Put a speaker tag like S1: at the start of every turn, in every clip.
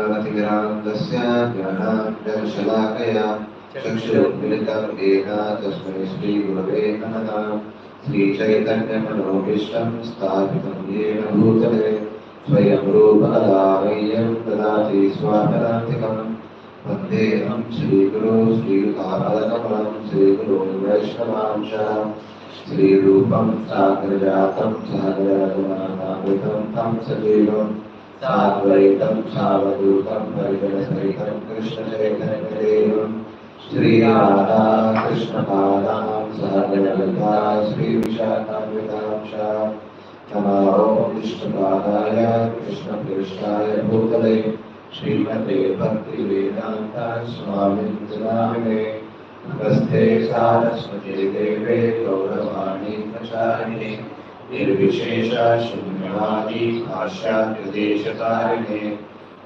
S1: ज्ञानतिमिरान्धस्य ज्ञानाञ्जनशलाकया चक्षुरुन्मिलितं येन तस्मै श्रीगुरवे नमः। श्रीचैतन्यमनोभीष्टं स्थापितं येन भूतले स्वयं रूपकदा मह्यं ददाति स्वापदान्तिकं। वन्देऽहं श्रीगुरो श्रीयुतापदकमलं श्रीगुरो वैष्णवांश श्रीरूपं साग्रजातं सागररघुनाथामृतं तं सजीवं साद्वैतं सावधूतं परिजनसहितं कृष्णचैतन्यदेवं श्रीराधा कृष्णपादां सहगणललिता श्रीविशाखान्वितांश। नमो विष्णुपादाय कृष्णप्रेष्ठाय भूतले श्रीमते भक्तिवेदान्त स्वामिनिति नामिने। नमस्ते सारस्वते देवे गौरवाणी प्रचारिणे निर्विशेष शून्यवादी भाष्याद्यदेशतारिणे।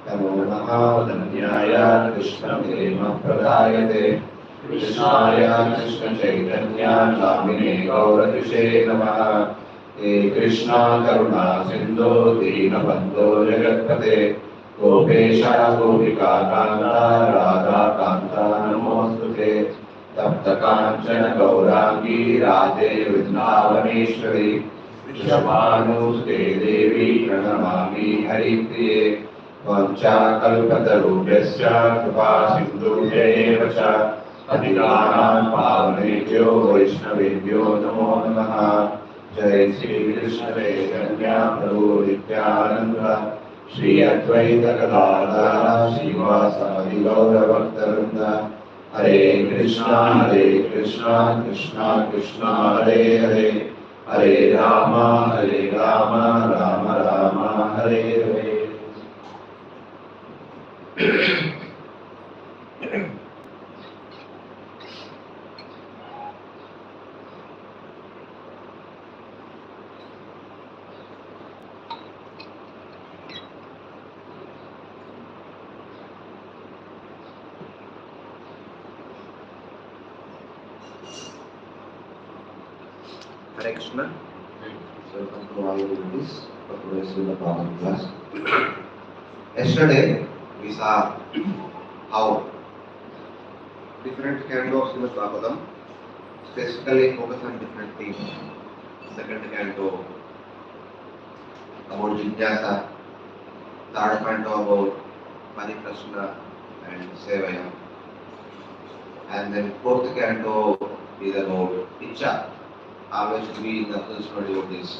S1: नमो महावदन्याय कृष्णप्रेमप्रदायते कृष्णाय कृष्णचैतन्य नामिने गौरकृषे नमः। हे कृष्णा करुणा सिन्धो दीनबन्धो जगत्पते गोपेश गोपिका कान्ता राधा कान्ता नमोऽस्तुते। तप्त काञ्चन गौरांगी राधे वृन्दावनेश्वरी वृषभानुसुते देवी प्रणमामि हरिप्रिये। वाञ्छाकल्पतरुभ्यश्च कृपा सिन्धुभ्यैव च पतितानां पावनेभ्यो वैष्णवेभ्यो नमो नमः। जय श्री कृष्ण चैतन्य प्रभु नित्यानंद श्री अद्वैत गदाधर श्रीवासादि गौरभक्तवृंद। हरे Krishna Krishna Krishna Hare Hare Hare Ram Ram Ram Hare Hare. Hare Krishna. Welcome to all of this for today's Bhagavatam class. Yesterday we saw how different kinds of Srimad Bhagavatam specifically focus on different themes. Second canto about Jigyasa, third canto about Pariprashna and Sevaya, and then fourth canto is about Icha, always to be in the personal devotees.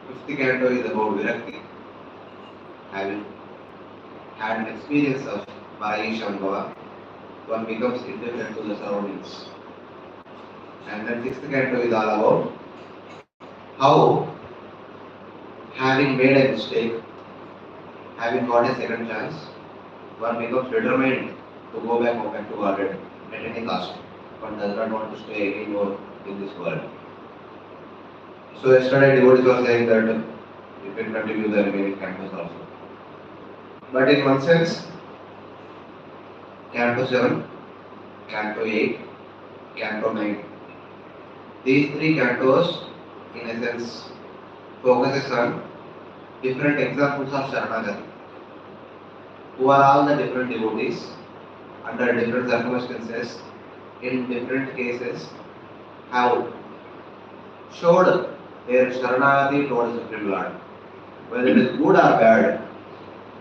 S1: Fifth canto is about Virakti, having had an experience of Parayish Anubhava, one becomes indifferent to the surroundings. And then sixth canto is all about how, having made a mistake, having got a second chance, one becomes determined to go back to Godhead at any cost. One does not want to stay anymore in this world. So yesterday devotees were saying that you can continue the remaining cantos also. But in one sense, canto 7, canto 8, canto 9, these three cantos in a sense focuses on different examples of Sharanagati, who are all the different devotees under different circumstances, in different cases, have showed their Sharanagati towards the Supreme Lord. Whether it is good or bad,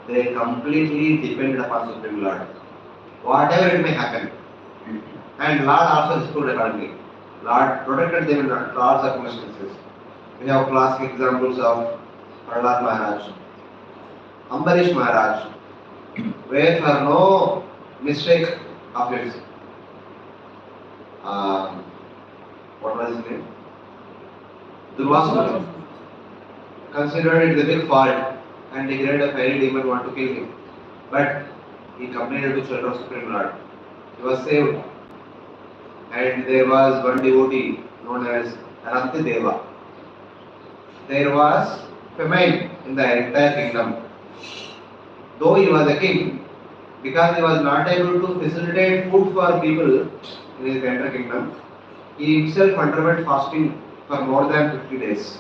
S1: they completely depend upon Supreme Lord. Whatever it may happen. And Lord also responded accordingly. Lord protected them in all circumstances. We have classic examples of Prahlad Maharaj, Ambarish Maharaj, where for no mistake of his, what was his name? Durvasana, considered it a big fault and declared a fairy demon want to kill him. But he complained to children of Supreme Lord. He was saved. And there was one devotee known as Rantideva. There was famine in the entire kingdom. Though he was a king, because he was not able to facilitate food for people in his entire kingdom, he himself underwent fasting for more than 50 days.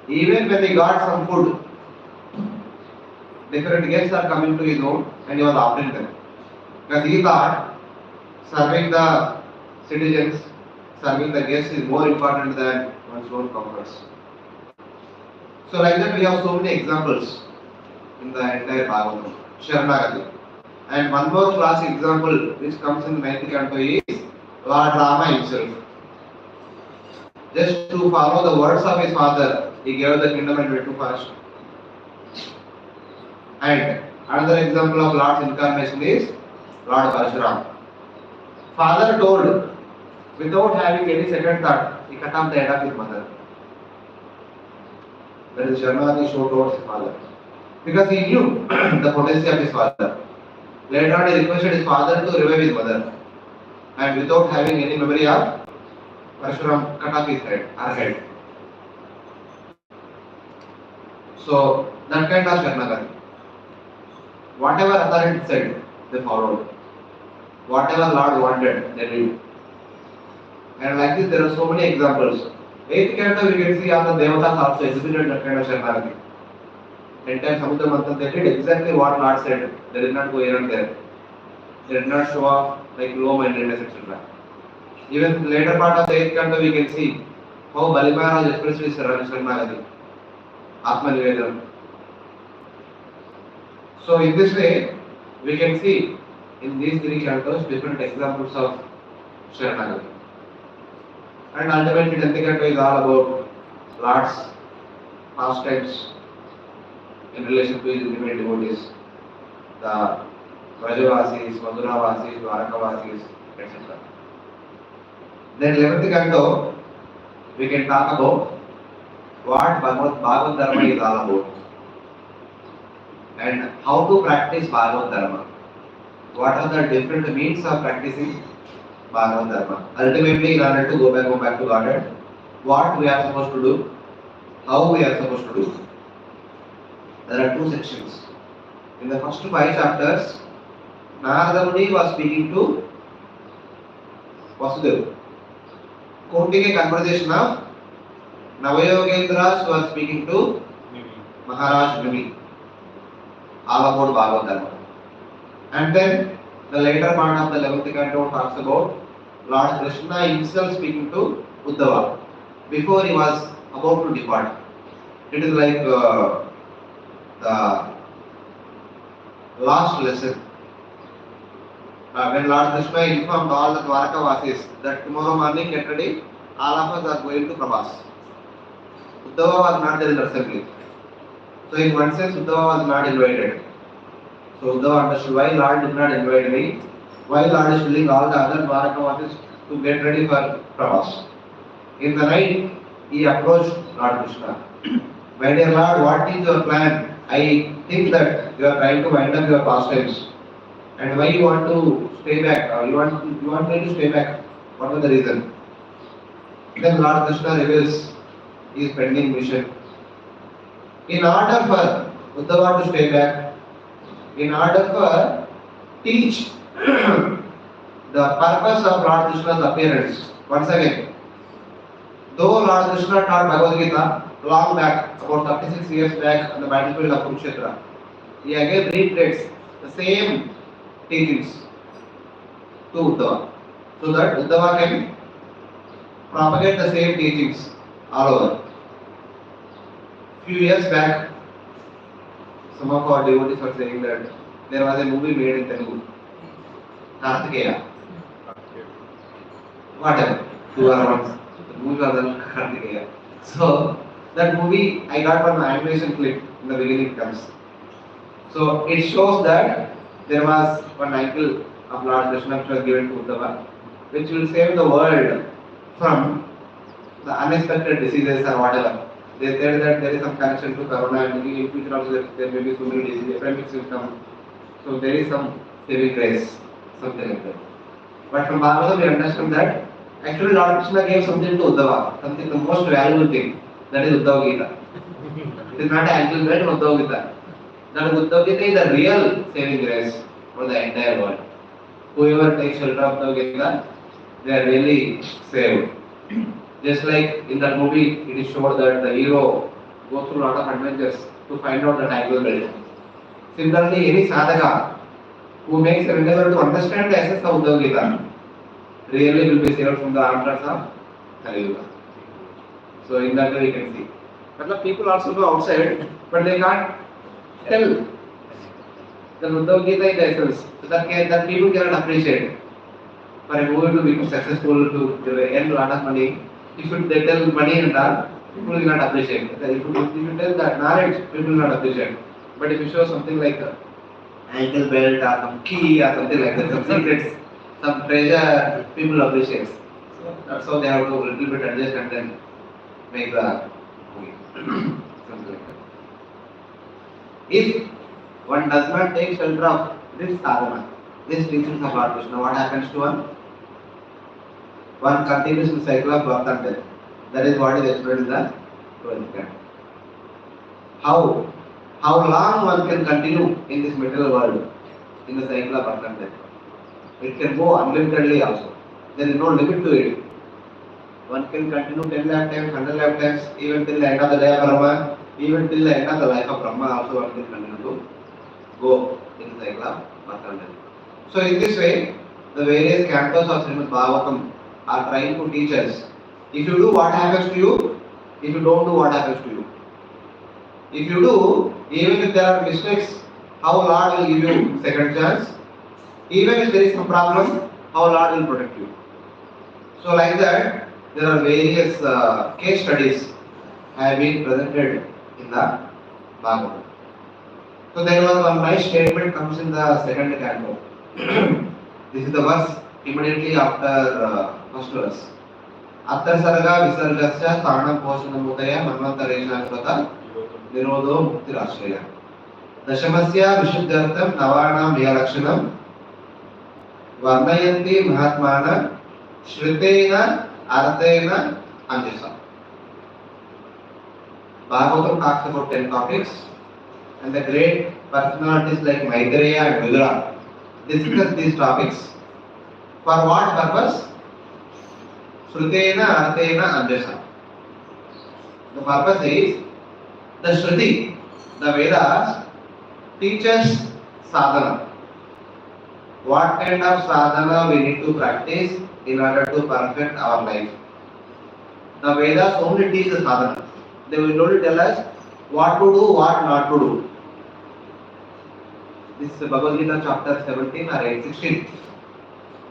S1: Even when he got some food, different guests are coming to his home and he was offering them. Because he thought serving the citizens, serving the guests is more important than one's own comforts. So like that we have so many examples in the entire Bhagavatam, Sharanagati. And one more classic example which comes in the 9th canto is Lord Rama himself. Just to follow the words of his father, he gave the kingdom and went to forest. And another example of Lord's incarnation is Lord Parshuram. Father told, without having any second thought, he cut off the head of his mother. That is Sharanagati show towards his father. Because he knew the potency of his father. Later on, he requested his father to revive his mother. And without having any memory of Parshuram, cut off his head, her head. So, that kind of Sharanagati. Whatever authority said, they followed. Whatever Lord wanted, they did. And like this, there are so many examples. 8th canto, we can see all the Devatas also exhibited that kind of Sharanagati. Entire Samudra Manthan, they did exactly what Lord said. They did not go here and there. They did not show off like low-mindedness, etc. Even in the later part of the 8th canto, we can see how Bali Maharaj expressed his Sharanagati, Atma Nivedana. So in this way, we can see in these 3 cantos different examples of Sharanagati. And ultimately, 10th canto is all about Lord's pastimes in relation to his intimate devotees, the Vrajavasis, Madhuravasis, Dwarkavasis, etc. Then 11th canto, we can talk about what Bhagavad Dharma is all about and how to practice Bhagavad Dharma. What are the different means of practicing Bhagavad Dharma? Ultimately, in order to go back to Godhead, what we are supposed to do, how we are supposed to do. There are 2 sections. In the first 5 chapters, Narada Muni was speaking to Vasudeva, quoting a conversation of Navayogendras who was speaking to Maharaj Muni, all about Bhagavad Dharma. And then the later part of the 11th canto talks about Lord Krishna himself speaking to Uddhava before he was about to depart. It is like the last lesson. When Lord Krishna informed all the Dwarkavasis that tomorrow morning get ready, all of us are going to Prabhas. Uddhava was not there in the assembly. So in one sense, Uddhava was not invited. So Uddhava understood why Lord did not invite me, why Lord is telling all the other Dwarkavasis to get ready for Prabhas. In the night, he approached Lord Krishna. My dear Lord, what is your plan? I think that you are trying to wind up your pastimes. And why you want to stay back? You want me to stay back? What was the reason? Then Lord Krishna reveals his pending mission. In order for Uddhava to stay back, in order for teach the purpose of Lord Krishna's appearance. Once again, though Lord Krishna taught Bhagavad Gita long back, about 36 years back on the battlefield of Kurukshetra, he again reiterates the same teachings to Uddhava, so that Uddhava can propagate the same teachings all over. Few years back, some of our devotees were saying that there was a movie made in Telugu, Kartikeya. Whatever, 2 hours, the movie was on Kartikeya. So, that movie, I got one animation clip in the beginning comes. So, it shows that there was one cycle of Lord Krishna which was given to Uddhava, which will save the world from the unexpected diseases or whatever. They said that there is some connection to corona and in future also there may be so many diseases, epidemics will come. So there is some saving grace, something like that. But from Bhagavatam we understand that actually Lord Krishna gave something to Uddhava, something the most valuable thing, that is Uddhava Gita. It is not an actual great Uddhava Gita. That Uddhava Gita is the real saving grace for the entire world. Whoever takes shelter of Uddhava Gita, they are really saved. Just like in that movie, it is shown that the hero goes through a lot of adventures to find out the tiger belt. Similarly, any sadhaka who makes an endeavor to understand the essence of Bhagavad Gita really will be saved from the arms of Kali Yuga. So in that way we can see. But people also go outside, but they can't tell the Bhagavad Gita in the essence. So that people cannot appreciate. For a movie to become successful, to earn a lot of money, if they tell money and all, people will not appreciate. If you tell that knowledge, people will not appreciate. But if you show something like ankle belt or some key or something like that, some secrets, some treasure, people appreciate. So that's how they have to little bit adjust and then make the movie. Something like that. If one does not take shelter of this sadhana, this teachings of Lord Krishna, what happens to one? One continues the cycle of birth and death. That is what is explained in the 12th canto. How long one can continue in this material world, in the cycle of birth and death? It can go unlimitedly also. There is no limit to it. One can continue 10 lakh times, 100 lakh times, even till the end of the day of Brahma, even till the end of the life of Brahma also one can continue to go in the cycle of birth and death. So in this way, the various cantos of Srimad Bhagavatam are trying to teach us. If you do, what happens to you? If you don't do, what happens to you? If you do, even if there are mistakes, how Lord will give you second chance? Even if there is some problem, how Lord will protect you? So like that, there are various case studies have been presented in the Bhagavatam. So there was one nice statement comes in the second canto. This is the verse immediately after first verse. Attar sarga visargasya sthanam poshanamudaya manvantaresha krata nirodho mukti rashraya. Dashamasya vishuddhartam navanam viyalakshanam varnayanti mahatmana shritena artena anjasa. Bhagavatam talks about 10 topics, and the great personalities like Maitreya and Vidura discuss these topics. For what purpose? Shrutena artena anjasa. The purpose is the Shruti, the Vedas, teaches sadhana. What kind of sadhana we need to practice in order to perfect our life. The Vedas only teach the sadhana. They will only tell us what to do, what not to do. This is Bhagavad Gita chapter 17 or 8:16.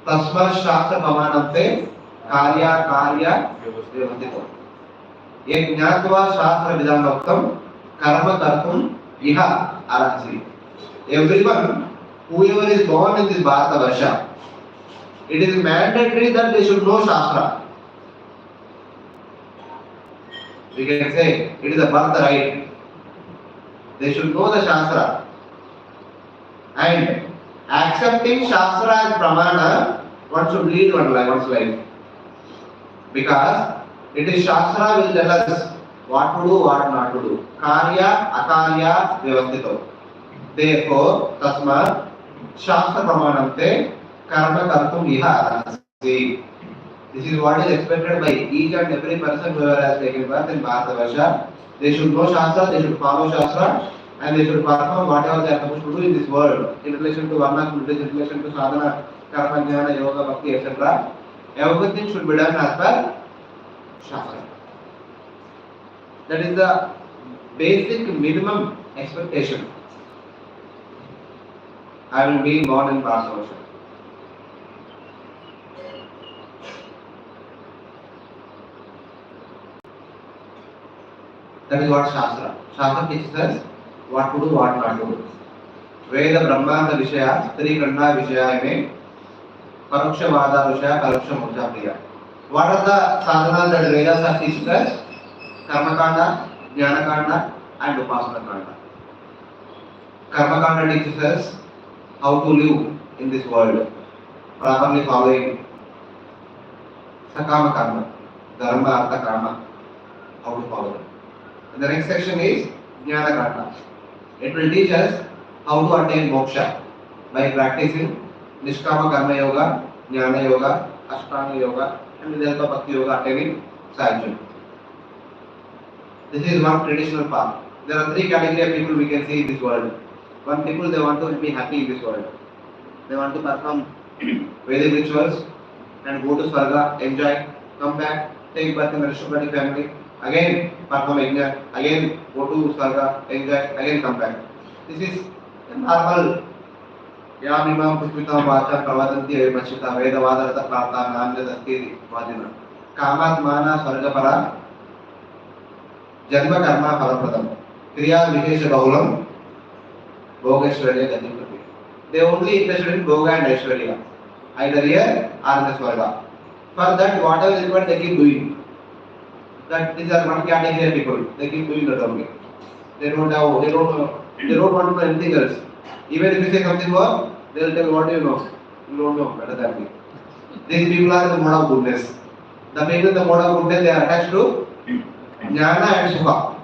S1: Tasma shastra pavanante karya karya vyavastito. Ek jnatva shastra vidhanoktam karma kartum iha arahasi. Everyone, whoever is born in this Bharata Varsha, it is mandatory that they should know Shastra. We can say it is a birthright. They should know the Shastra. And accepting Shastra as Pramana, one should lead one's life. Because it is Shastra will tell us what to do, what not to do. Karya, akarya, vyavastito. Therefore, tasma, Shastra Pramanante, karma kartum iha arahasi. This is what is expected by each and every person who has taken birth in Bharata Varsha. They should know Shastra, they should follow Shastra, and they should perform whatever they are supposed to do in this world in relation to Varna, in relation to sadhana, karma, jnana, yoga, bhakti, etc. Everything should be done as per Shastra. That is the basic minimum expectation. I will be born in Bharata Varsha. That is what Shastra. Shastra teaches us what to do, what not to do. Veda Brahmanda Vishaya, Tri Kanda Vishaya me, Paraksha Vada Vishaya, Paraksha Moksha Priya. What are the sadhanas that Vedas are teaching us? Karma Kanda, Jnana Kanda, and Upasana Kanda. Karma Kanda teaches us how to live in this world, properly following Sakama Karma, Dharma, Artha, Kama, how to follow them. And the next section is Jnana Kanda. It will teach us how to attain moksha by practicing Nishkama Karma Yoga, Jnana Yoga, Ashtanga Yoga, and with the help of Bhakti Yoga attaining sadhana. This is one traditional path. There are three categories of people we can see in this world. One people they want to be happy in this world. They want to perform Vedic rituals and go to Swarga, enjoy, come back, take birth in the Rishabhati family, again perform yajna, again go to Swarga, enjoy, again come back. This is a normal Yam Imam Pushpitam Vacha Pravadanti Machita Vedavadharata Prartha Namjadasti Vadina Kamat Mana Swargapara Janma Karma Phalapradam Kriya Vihesha Bahulam Bhogeshwarya Gadipati. They only interested in Bhoga and Aishwarya, either here or in the Swarga. For that, whatever is required, they keep doing. That these are one category of people. They keep doing that only. They don't want to know anything else. Even if you say something wrong, they will tell, what do you know? You don't know better than me. These people are in the mode of goodness. The people in the mode of goodness, they are attached to Jnana and Sukha.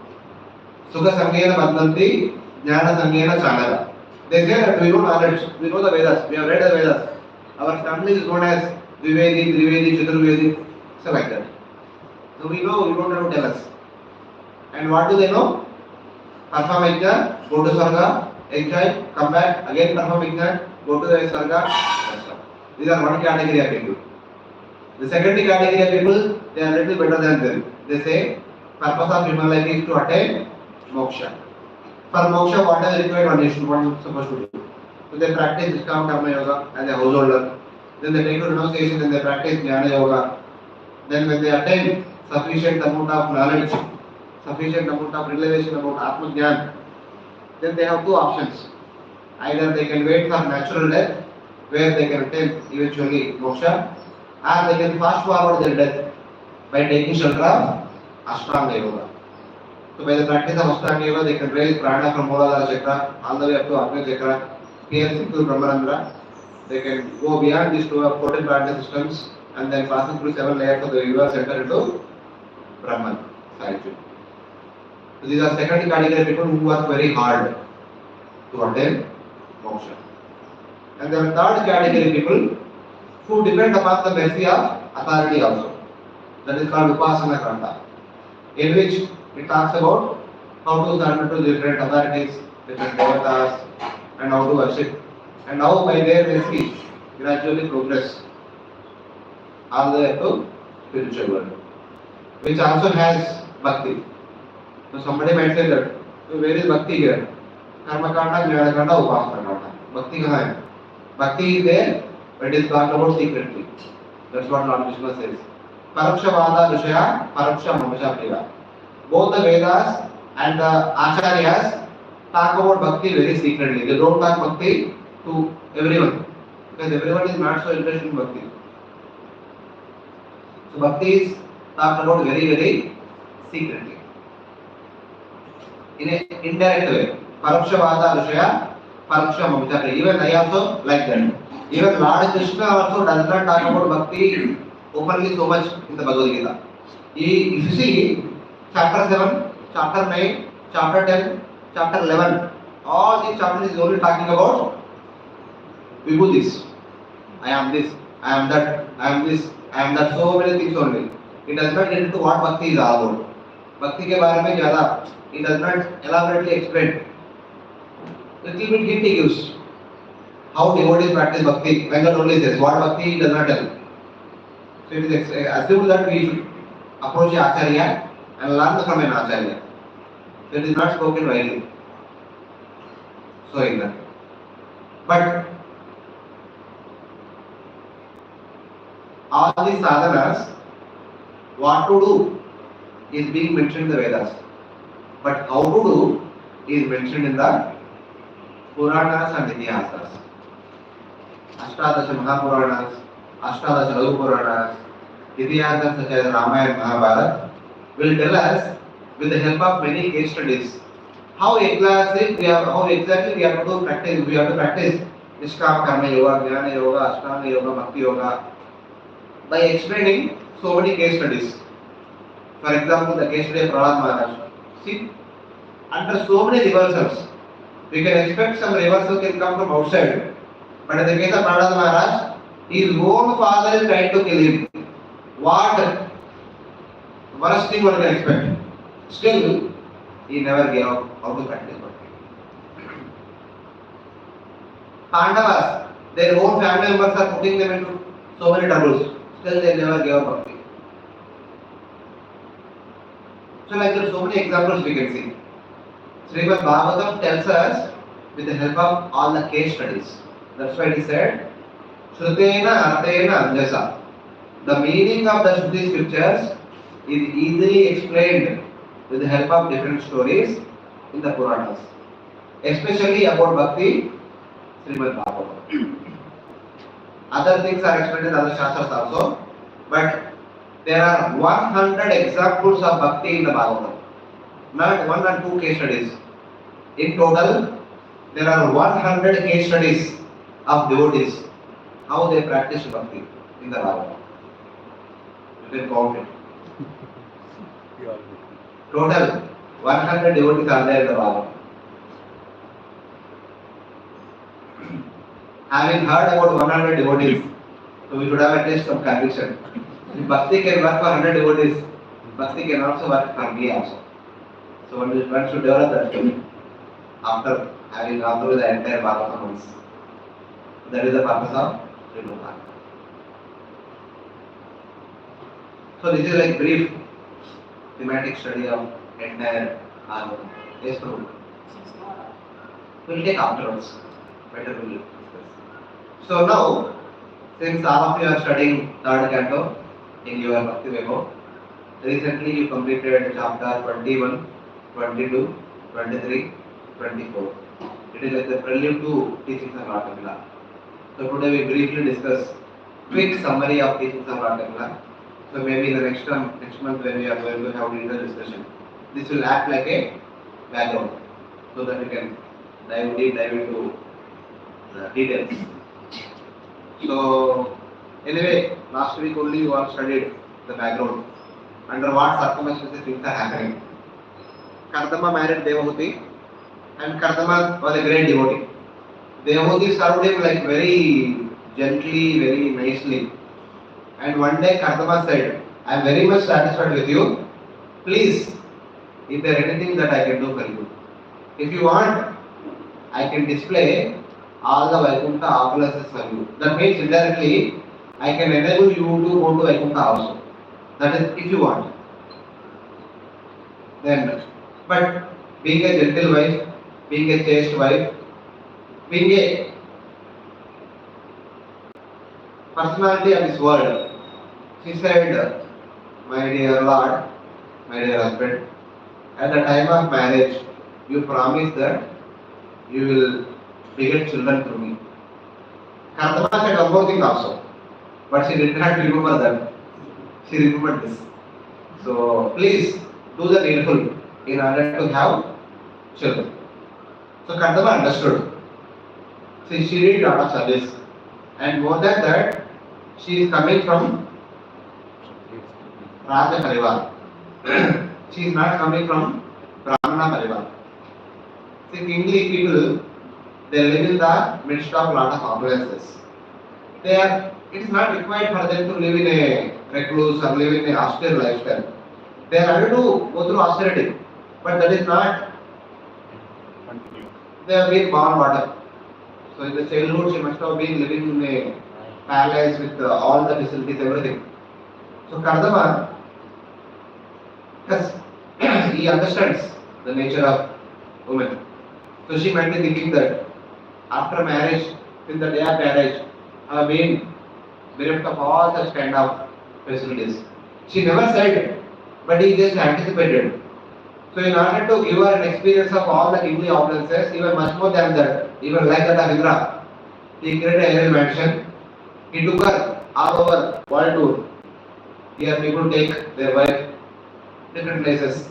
S1: Sukha Samgena Bandhanti, Jnana Samgena Chanala. They say that we know knowledge, we know the Vedas, we have read the Vedas. Our family is known as Vivedi, Trivedi, Chaturvedi, so like that. So we know, you don't have to tell us. And what do they know? Perform yajna, go to Swarga, enjoy, come back, again perform yajna, go to the Swarga. These are one category of people. The second category of people, they are a little better than them. They say, purpose of human life is to attain moksha. For moksha, what is required, one is supposed to do. So they practice Niskama Karma Yoga as a householder. Then they take to renunciation and they practice Jnana Yoga. Then when they attain sufficient amount of knowledge, sufficient amount of realization about Atma Jnana, then they have two options. Either they can wait for natural death, where they can attain eventually moksha, or they can fast forward their death by taking shelter of Ashtanga Yoga. So by the practice of Ashtanga Yoga, they can raise prana from Mooladhara Chakra all the way up to Agni Chakra, piercing to Brahmarandra. They can go beyond these 14 prana systems and then passing through 7 layers of the universe enter into Brahman solitude. So these are second category of people who work very hard to attain moksha. And there are third category of people who depend upon the mercy of authority also. That is called Upasana Grantha, in which it talks about how to surrender to different authorities, different devatas, and how to worship, and how by their mercy gradually progress all the way to spiritual world, which also has bhakti. So somebody might say that, so where is bhakti here? Karma kanda, Jnana kanda, Upasana kanda. Bhakti kahan hai? Bhakti is there, but it is talked about secretly. That's what Lord Krishna says. Paraksha Vada Vishaya, Paraksha Mamasha Priya. Both the Vedas and the Acharyas talk about bhakti very secretly. They don't talk bhakti to everyone, because everyone is not so interested in bhakti. So bhakti is talked about very, very secretly, in an indirect way. Paraksha Vada Vishaya, Paraksha Mamasha Priya. Even I also like that. Even Lord Krishna also does not talk about bhakti openly so much in the Bhagavad Gita. If you see chapter 7, chapter 9, chapter 10, chapter 11, all these chapters is only talking about vibhutis. I am this, I am that, I am this, I am that, so many things only. It does not get into what bhakti is all about. Bhakti ke baare mein zyada, it does not elaborately explain. Little bit hint he gives. How devotees practice bhakti, when God only says what bhakti he does not tell. So it is assumed that we should approach the Acharya and learn from an Acharya. So it is not spoken widely. So in that. But all these sadhanas, what to do is being mentioned in the Vedas. But how to do is mentioned in the Puranas and Itihasas. Ashtadasha Mahapuranas, Ashtadasha Laghu Puranas, Itihasas such as Ramayana and Mahabharata will tell us, with the help of many case studies, how exactly we have to practice. We have to practice Niskama Karma Yoga, Jnana Yoga, Ashtanga Yoga, Bhakti Yoga, by explaining so many case studies. For example, the case study of Prahlad Maharaj. See, under so many reversals, we can expect some reversal can come from outside. But in the case of Prahlad Maharaj, his own father is trying to kill him. What worst thing one can expect? Still, he never gave up how to practice bhakti. Pandavas, their own family members are putting them into so many troubles. Still they never gave up bhakti. So like there are so many examples we can see. Srimad Bhagavatam tells us with the help of all the case studies. That's why he said, Shrutena Arthena Anjasa. The meaning of the Shruti scriptures is easily explained with the help of different stories in the Puranas. Especially about Bhakti, Srimad Bhagavatam. Other things are explained in other Shastras also, but there are 100 examples of Bhakti in the Bhagavatam. Not one or two case studies. In total, there are 100 case studies of devotees, how they practice Bhakti in the Bhagavatam. You can count it. Total 100 devotees are there in the Bhagavatam. Having heard about 100 devotees, so we should have at least some conviction. If Bhakti can work for 100 devotees, Bhakti can also work for me also. So one should develop that skill after having gone through the entire Bhagavatam once. That is the purpose of Srimad Bhagavatam. So this is like brief thematic study of entire Bhagavatam. Yes, Prabhu. We will take afterwards. Better we will discuss. So now, since all of you are studying third canto in your Bhakti Vaibhav, recently you completed chapter 21, 22, 23, 24. It is like the prelude to teachings of Lord Kamila. So today we briefly discuss quick summary of teachings of Lord Kamila. So maybe in the next month when we are going to have detailed discussion, this will act like a background so that we can dive into the details. So anyway, last week only you all studied the background. Under what circumstances things are happening. Kardama married Devahuti and Kardama was a great devotee. Devahuti served him like very gently, very nicely. And one day Kardama said, I am very much satisfied with you. Please, is there anything that I can do for you? If you want, I can display all the Vaikuntha opulences for you. That means indirectly, I can enable you to go to Vaikuntha also. That is, if you want. Then, but being a gentle wife, being a chaste wife, being a personality of this world, she said, my dear Lord, my dear husband, at the time of marriage, you promise that you will beget children through me. Kardama said one more thing also, but she did not remember that. She remembered this. So please do the needful in order to have children. So Kardama understood. See, she did a lot of service, and more than that, she is coming from Raja Parivar. She is not coming from Brahmana Parivar. See, kingly people, they live in the midst of lot of opulences. It is not required for them to live in a recluse or live in a austere lifestyle. They are ready to go through austerity, but that is not. They have been born water. So in the childhood, she must have been living in a palace with all the facilities, everything. So Kardama, because he understands the nature of women. So she might be thinking that after marriage, till the day of marriage, I have been bereft of all such kind of facilities. She never said, but he just anticipated. So in order to give her an experience of all the kingly opulences, even much more than that, even like that of Indra, he created a aerial mansion. He took her all over world tour. Here people take their wife different places.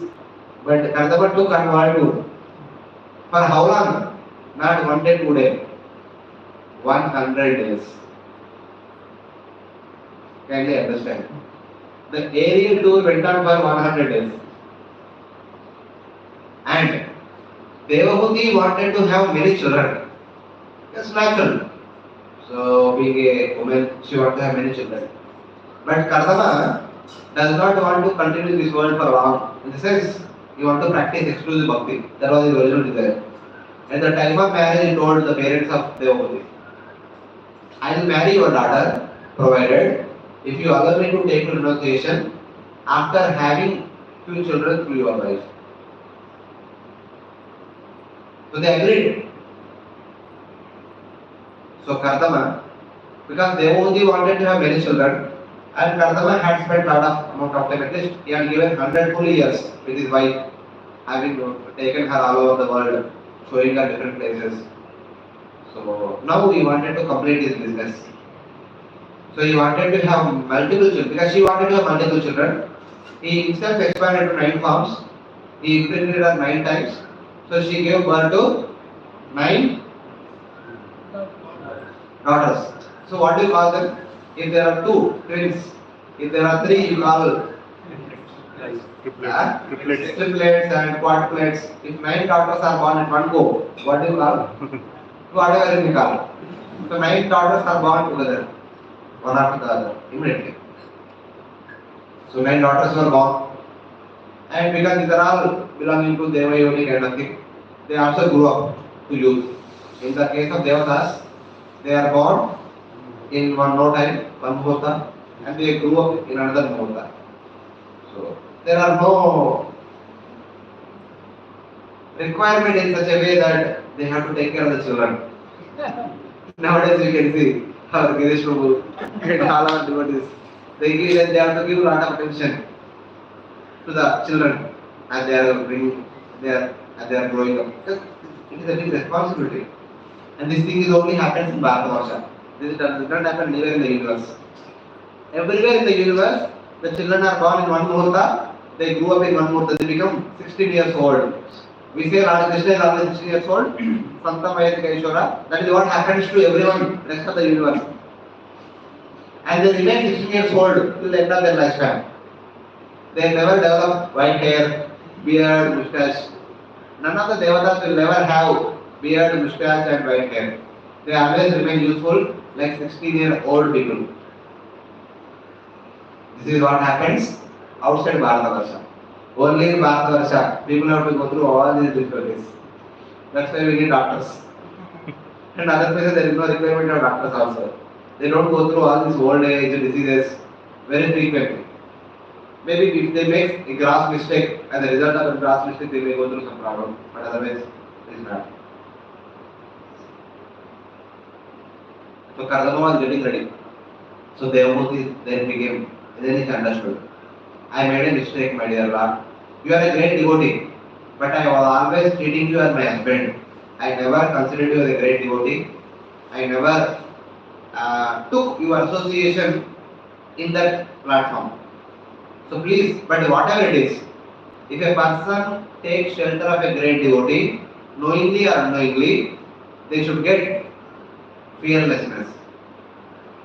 S1: But Kardama took her world tour. For how long? Not 1 day, 2 days. 100 days. Can you understand? The aerial tour went on for 100 days. And Devahuti wanted to have many children. That's natural. So being a woman, she wanted to have many children. But Kardama does not want to continue this world for long. In the sense, he wants to practice exclusive bhakti. That was his original desire. At the time of marriage, he told the parents of Devahuti, I will marry your daughter, provided if you allow me to take renunciation after having few children through your wife. So they agreed. So Kardama, because they only wanted to have many children, and Kardama had spent a lot of amount of time, at least he had given 100 full years with his wife, having taken her all over the world, showing her different places. So now he wanted to complete his business. So he wanted to have multiple children, because she wanted to have multiple children. He himself expanded to 9 forms. He impregnated her 9 times. So she gave birth to 9 daughters. So what do you call them? If there are 2 twins, if there are 3, you call triplets and quadruplets. If 9 daughters are born at one go, what do you call? Whatever you call. So 9 daughters are born together, one after the other, immediately. So 9 daughters were born. And because these are all belonging to Devayoni kind of thing, they also grew up to youth. In the case of Devatas, they are born in no time, one muhurta, and they grew up in another muhurta. So there are no requirement in such a way that they have to take care of the children. Nowadays you can see our Giresh Prabhu and all our devotees. They have to give a lot of attention to the children as they are growing up. Because it is a big responsibility. And this thing is only happens in Bharatavarsha. This does not happen anywhere in the universe. Everywhere in the universe, the children are born in one muhurta, they grew up in one muhurta, they become 16 years old. We say Radha Krishna is always 16 years old, Santam Vayasika Ishwara. That is what happens to everyone, rest of the universe. And they remain 16 years old till the end of their lifespan. They never develop white hair, beard, moustache. None of the devatas will never have beard, moustache and white hair. They always remain youthful like 16-year-old people. This is what happens outside Bharatavarsha. Only in Bharatavarsha, people have to go through all these difficulties. That's why we need doctors. And other places there is no requirement of doctors also. They don't go through all these old age diseases very frequently. Maybe if they make a gross mistake, and the result of the gross mistake they may go through some problem, but otherwise it is not. So Kardama was getting ready. So Devamurti then he understood. I made a mistake, my dear Lord. You are a great devotee, but I was always treating you as my husband. I never considered you as a great devotee. I never took your association in that platform. So please, but whatever it is, if a person takes shelter of a great devotee, knowingly or unknowingly, they should get fearlessness.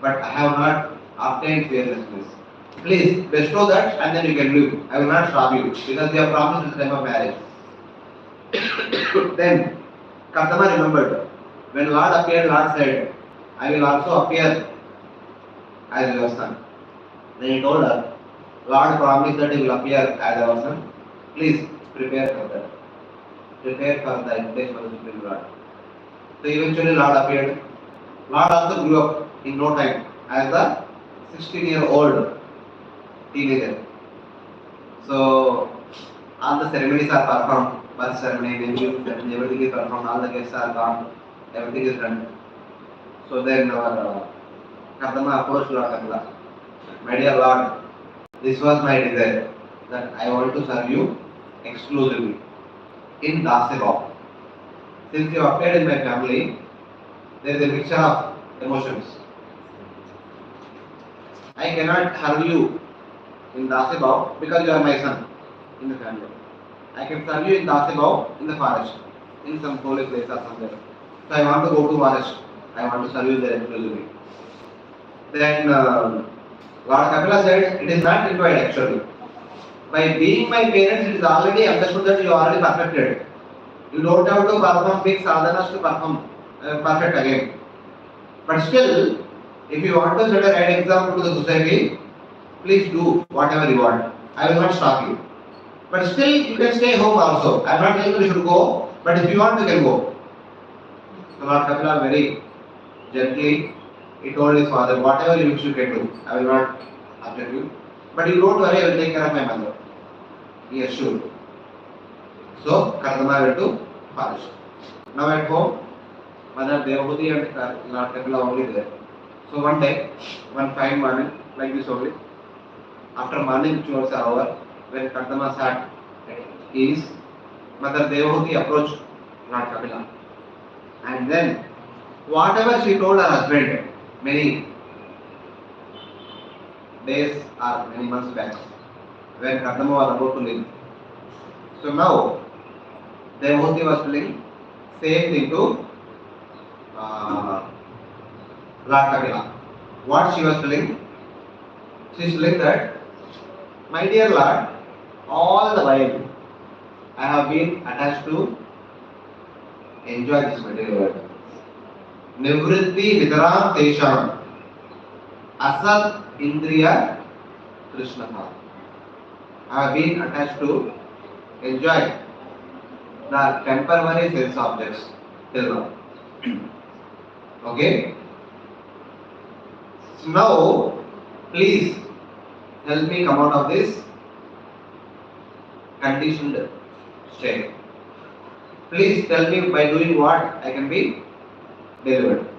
S1: But I have not obtained fearlessness. Please bestow that and then you can live. I will not stop you because you have promised at the time of marriage. Then Kardama remembered, when Lord appeared, Lord said, I will also appear as your son. Then he told her, Lord promised that he will appear as our son. Please prepare for that. Prepare for the invitation of the Supreme Lord. So eventually Lord appeared. Lord also grew up in no time as the 16-year-old teenager. So all the ceremonies are performed, birth ceremony, naming ceremony, everything is performed, all the guests are gone, everything is done. So then our Kardama approached Lord Kapila. My dear Lord, this was my desire, that I want to serve you exclusively in Dasya. Since you appeared in my family, there is a mixture of emotions. I cannot serve you in Dasya because you are my son in the family. I can serve you in Dasya in the forest, in some holy place or somewhere. So I want to go to forest. I want to serve you there exclusively. Then Lord Kapila said, it is not required actually. By being my parents, it is already understood that you are already perfected. You don't have to perform big sadhanas to perform perfect again. But still, if you want to set a right example to the society, please do whatever you want. I will not stop you. But still, you can stay home also. I am not telling you should go, but if you want, you can go. So Lord Kapila very gently He told his father, whatever you can do, I will not object you. But you don't worry, I will take care of my mother. He assured. So Kardama went to forest. Now at home, Mother Devhuti and Lord Kapila are only there. So one day, one fine morning, like this only, after morning chores are over, when Kardama sat at ease, Mother Devhuti approached Lord Kapila. And then, whatever she told her husband, many days or many months back, when Kardama was about to leave. So now, Devhuti was telling same thing to Lord Kapila. What she was telling? She is telling that, my dear Lord, all the while I have been attached to enjoy this material world. Nivritti Vidaram Tesham Asat Indriya Krishna. I have been attached to enjoy the temporary sense objects till now. Okay? So now, please help me come out of this conditioned state. Please tell me by doing what I can be delivered.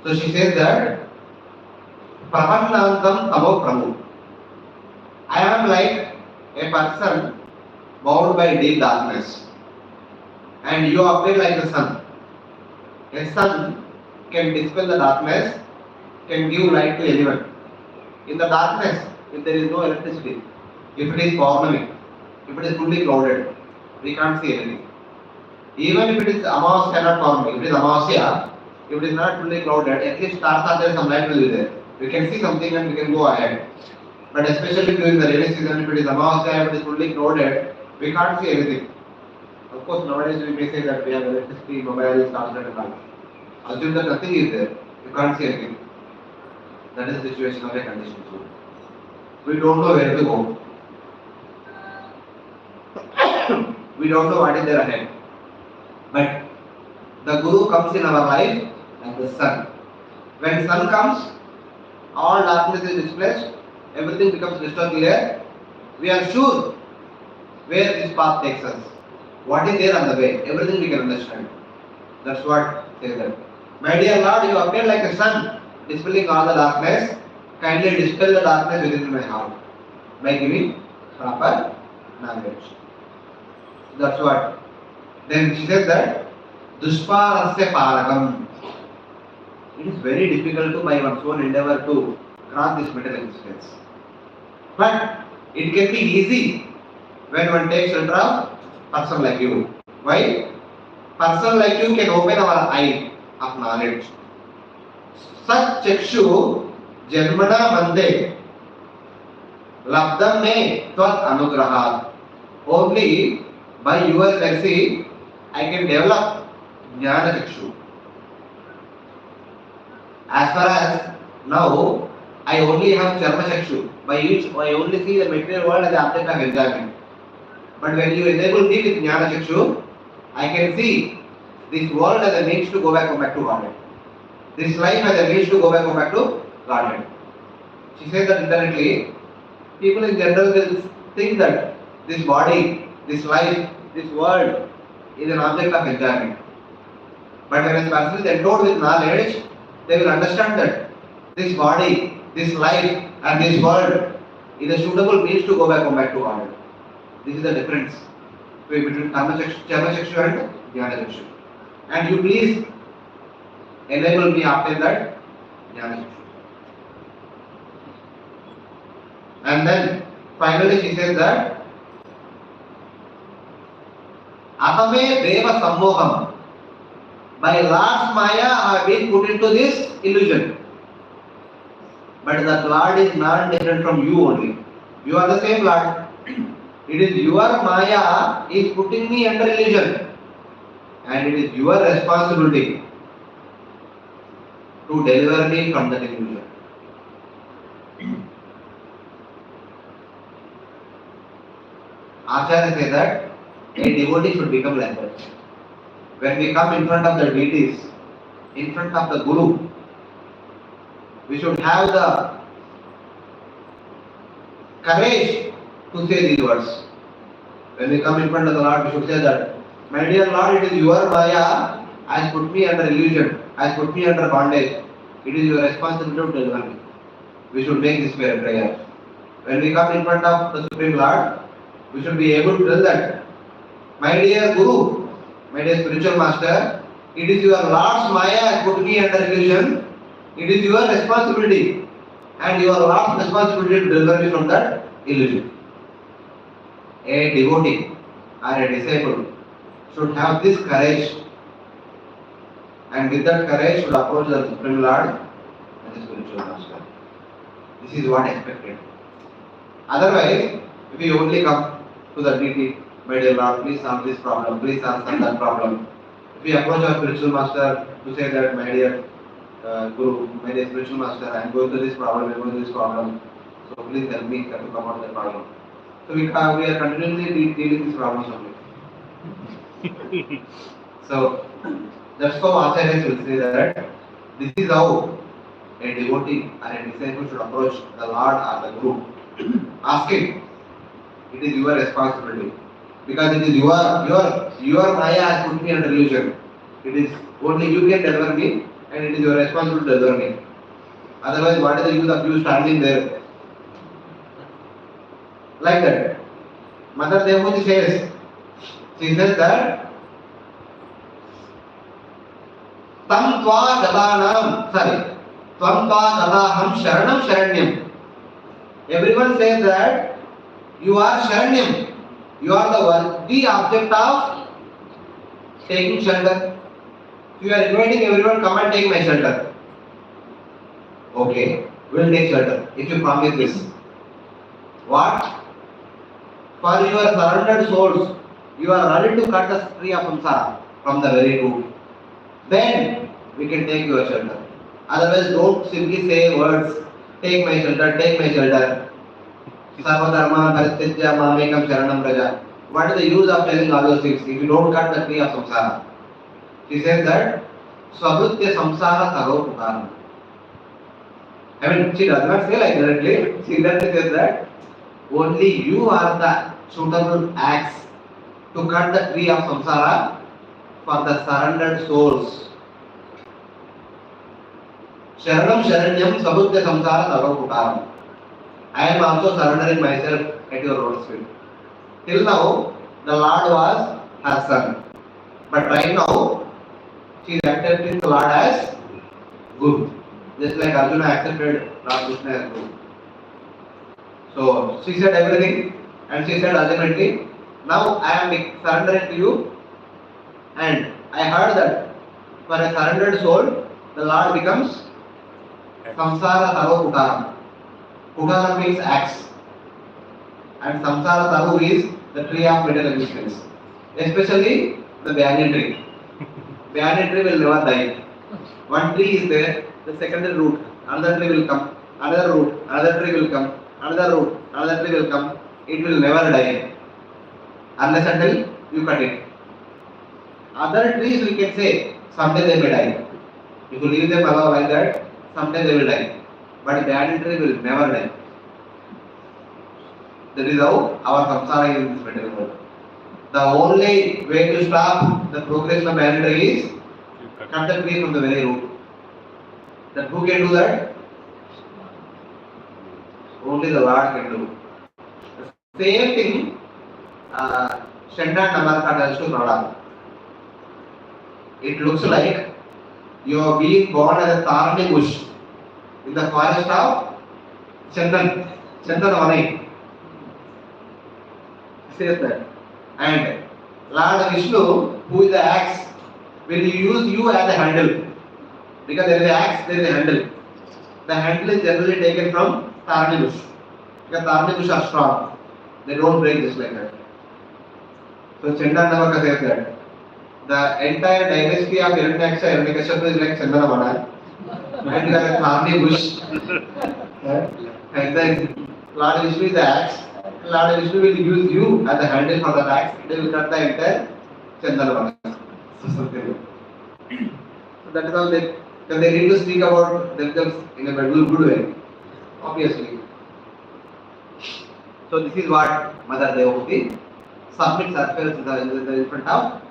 S1: So she says that Prabannantam Tamo Pramu. I am like a person bound by deep darkness, and you appear like the sun. A sun can dispel the darkness, can give light to anyone. In the darkness, if there is no electricity, if it is Pavaneshwar, if it is fully clouded, we can't see anything. Even if it is Amavasya, not Pavaneshwar, if it is Amavasya, if it is not fully clouded, at least stars are there, some light will be there. We can see something and we can go ahead. But especially during the rainy season, if it is Amavasya, if it is fully clouded, we can't see anything. Of course, nowadays we may say that we have electricity, mobile, charger and all. Assume that nothing is there, you can't see anything. That is the situation of a conditioned soul. We don't know where to go. We don't know what is there ahead. But the Guru comes in our life like the sun. When sun comes, all darkness is displaced, everything becomes crystal clear. We are sure where this path takes us. What is there on the way? Everything we can understand. That's what says that. My dear Lord, you appear like a sun, dispelling all the darkness. Kindly dispel the darkness within my heart by giving proper knowledge. That's what. Then she said that Dushparasya Paragam. It is very difficult to by one's own endeavor to cross this middle existence. But it can be easy when one takes shelter of person like you. Why? Person like you can open our eye of knowledge. Such chakshu janmana mande labdam me tvat anugrahat. Only by your mercy I can develop jnana chakshu. As far as now, I only have charma chakshu, by which I only see the material world as the object of enjoyment. But when you enable me with jnana chakshu, I can see this world as a means to go back to Godhead. This life as a means to go back to Godhead. She says that indirectly, people in general will think that this body, this life, this world is an object of enjoyment. But when a person is endowed with knowledge, they will understand that this body, this life and this world is a suitable means to go back to Godhead. This is the difference between Karma Chakshu and Jnana Chakshu. And you please enable me after that Jnana Chakshu. And then finally she says that Atame Deva Sammoham. By Lord's Maya I have been put into this illusion. But that Lord is not different from you only. You are the same Lord. It is your Maya is putting me under illusion. And it is your responsibility to deliver me from that illusion. Acharya says that a devotee should become like that. When we come in front of the deities, in front of the Guru, We should have the courage to say these words. When we come in front of the Lord, we should say that, my dear Lord, it is your Maya has put me under illusion, has put me under bondage. It is your responsibility to deliver me. We should make this prayer. When we come in front of the Supreme Lord, we should be able to tell that, my dear Guru, my dear spiritual master, it is your Lord's Maya has put me under illusion. It is your responsibility and your Lord's responsibility to deliver me from that illusion. A devotee or a disciple should have this courage, and with that courage should approach the Supreme Lord and the spiritual master. This is what is expected. Otherwise, if we only come to the deity, my dear Lord, please solve this problem, please solve that problem. If we approach our spiritual master to say that, my dear Guru, my dear spiritual master, I am going through this problem, I am going through this problem, so please help me to come out of the problem. So we are continuously dealing with problems only. So that's how Acharyas will say that this is how a devotee or a disciple should approach the Lord or the Guru. Ask him. It is your responsibility. Because it is your Maya has put me under illusion. It is only you can deliver me, and it is your responsibility to deliver me. Otherwise, what is the use of you standing there? Like that. Mother Devahuti says, she says that Tvam tva gadaham sharanam sharanyam. Everyone says that you are sharanyam. You are the worthy object of taking shelter. You are inviting everyone, come and take my shelter. Okay, we will take shelter if you promise this. What? For your surrendered souls, you are ready to cut the tree of samsara from the very root. Then we can take your shelter. Otherwise, don't simply say words, take my shelter, take my shelter. Sarvadharma paritijya mamekam sharanam raja. What is the use of telling all those things if you don't cut the tree of samsara? He says that Svabhutya samsara taro pukaram. I mean, she does not say like directly. She directly says that only you are the suitable axe to cut the tree of samsara for the surrendered souls. Sharanam Sharanyam Svabhutya samsara taro pukaram. I am also surrendering myself at your lotus feet. Till now, the Lord was her son. But right now, she is accepting the Lord as Guru. Just like Arjuna accepted Lord Krishna as Guru. So, she said everything, and she said ultimately, now I am surrendering to you, and I heard that for a surrendered soul, the Lord becomes Samsara Taro Pukaram. Pukaram means axe, and Samsara Taru is the tree of material existence, especially the banyan tree. Banyan tree will never die. One tree is there, the secondary root, another tree will come, another root, another tree will come, another root, another tree will come. It will never die unless until you cut it. Other trees we can say someday they may die. If you leave them alone like that, someday they will die. But banyan tree will never die. That is how our samsara is in this material world. The only way to stop the progression of banyan tree is cut the tree from the very root. That who can do that? Only the Lord can do. The same thing, Shanda and Namarka tells to Prahlad. It looks like you are being born as a thorny bush in the forest of Chandanavanai. Says that. And Lord Vishnu, who is the axe, will use you as a handle. Because there is an axe, there is a handle. The handle is generally taken from thorny bush. Because thorny bush are strong. They don't break just like that. So Chandanavaka says that the entire dynasty of Hiranyaksha, Hiranyakashipu is like Chandanavana. And you are a thorny bush. And then Lord Vishnu is the axe. Lord Vishnu will use you as a handle for the axe. They will cut the entire Chandanavana. So that is how they Then they need to speak about themselves in a good way, obviously. So this is what Mother Devoti submits herself in front of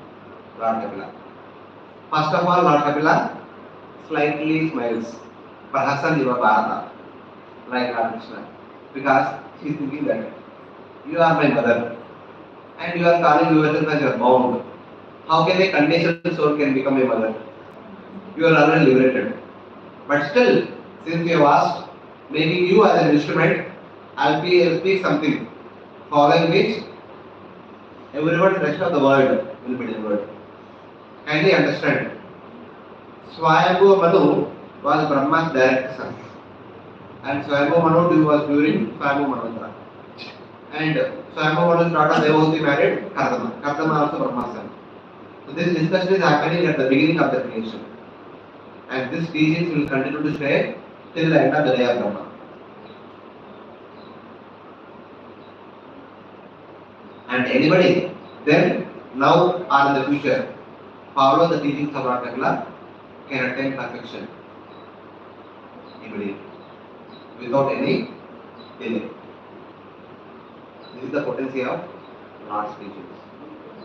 S1: Lord Kapila. First of all, Lord Kapila slightly smiles. Prahasan Diva Bharata, like Lord Krishna. Because she is thinking that you are my mother and you are calling yourself as your bound. How can a conditioned soul can become a mother? You are already liberated. But still, since you have asked, making you as an instrument, I'll speak something, following which everyone the rest of the world will be delivered. Kindly understand. Swayambhu Manu was Brahma's direct son. And Swayambhu Manu was during Swayambhu Manvantara. And Swayambhu Manu's daughter Devoti married Kardama. Kardama also Brahma's son. So this discussion is happening at the beginning of the creation. And this teachings will continue to stay till the end of the day of Brahma. And anybody then, now or in the future, follow the teachings of Lord Kapila can attain perfection immediately, without any delay. This is the potency of Lord's teachings.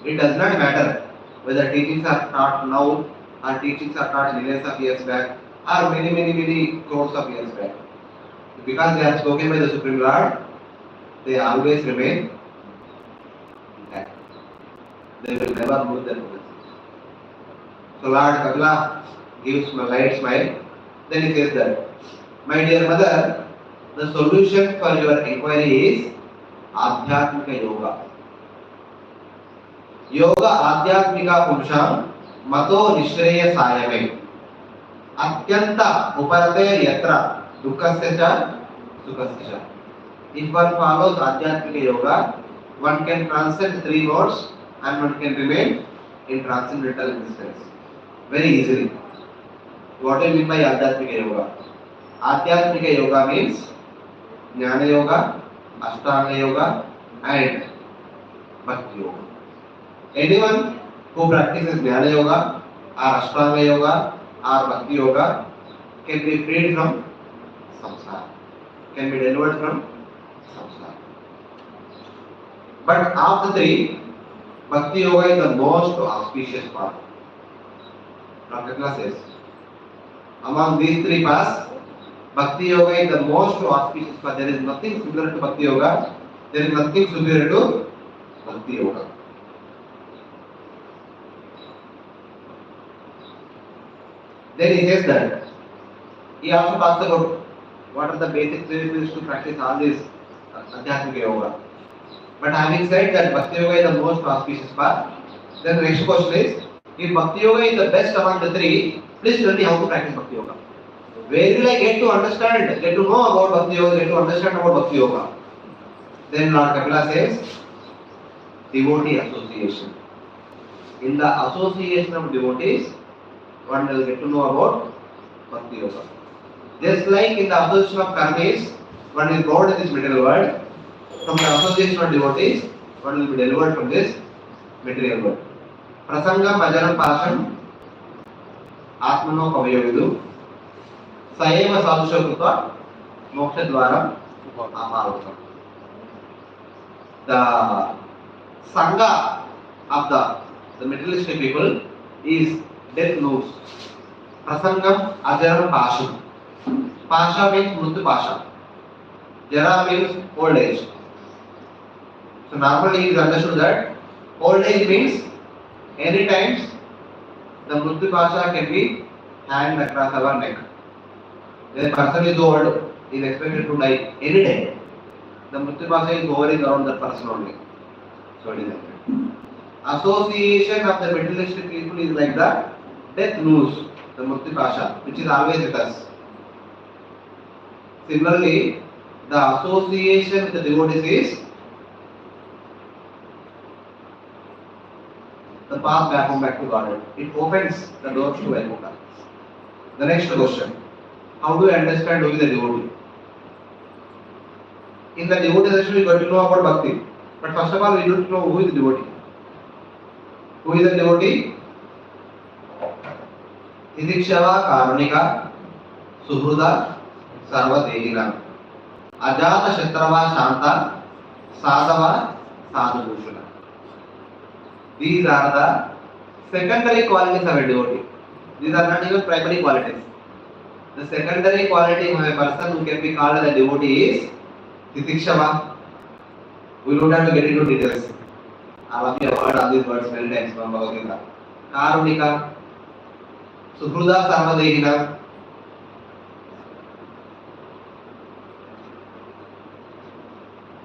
S1: It does not matter whether teachings are taught now or teachings are taught millions of years back or many crores of years back. Because they are spoken by the Supreme Lord, they always remain intact. They will never lose their potency. So Lord Kapila gives a light smile. Then he says that, my dear mother, the solution for your inquiry is Adhyatmika Yoga. Yoga Adhyatmika Purusha Mato Nishreya Sayame Atyanta Uparate Yatra Dukkasya Cha Sukhasya Cha. If one follows Adhyatmika Yoga, one can transcend three modes and one can remain in transcendental existence very easily. What do you mean by Adhyatmika Yoga? Adhyatmika Yoga means Jnana Yoga, Ashtanga Yoga and Bhakti Yoga. Anyone who practices Jnana Yoga or Ashtanga Yoga or Bhakti Yoga can be freed from samsara, can be delivered from samsara. But of the three, Bhakti Yoga is the most auspicious path. Dr. Kapila says, among these three paths, Bhakti Yoga is the most auspicious path. There is nothing similar to Bhakti Yoga. There is nothing superior to Bhakti Yoga. Then he says that he also talks about what are the basic prerequisites to practice all this Adhyatmika Yoga. But having said that Bhakti Yoga is the most auspicious path, then the next question is, if Bhakti Yoga is the best among the three, please tell me how to practice Bhakti Yoga. Where will I get to understand, get to know about Bhakti Yoga, get to understand about Bhakti Yoga? Then Lord Kapila says, devotee association. In the association of devotees, one will get to know about Bhakti Yoga. Just like in the association of karmis, one is born in this material world. From the association of devotees, one will be delivered from this material world. Prasangam Bhajanam Pasham Atmano Pavayovidu Sayeva Sadhushokutva Moksha Dwaram Amarutam. The Sangha of the materialistic people is death noose. Prasangam Ajaram Pasham. Pasha means Mrityu Pasha. Jara means old age. So normally it is understood that old age means any times the Mrityu Pasha can be hanged across our neck. When a person is old, he is expected to die any day. The Mrityu Pasha is hovering around that person only. So it is like that. Association of the materialistic people is like the death noose, the Mrityu Pasha, which is always with us. Similarly, the association with the devotees is the path back to Godhead. It opens the doors to Vaikuntha. The next question, how do we understand who is the devotee? In the devotee session, we got to know about bhakti. But first of all, we need to know who is the devotee. Who is the devotee? Tidikshava Karunika, Suhruda, Sarvadehina, Ajata Shatrava Shanta, Sadhava, Sadhubhushana. These are the secondary qualities of a devotee. These are not even primary qualities. The secondary quality of a person who can be called as a devotee is Titikshava. We don't have to get into details. All of you have heard all these words many times from Bhagavatam. Karunika, Suhruda Sarvadehina.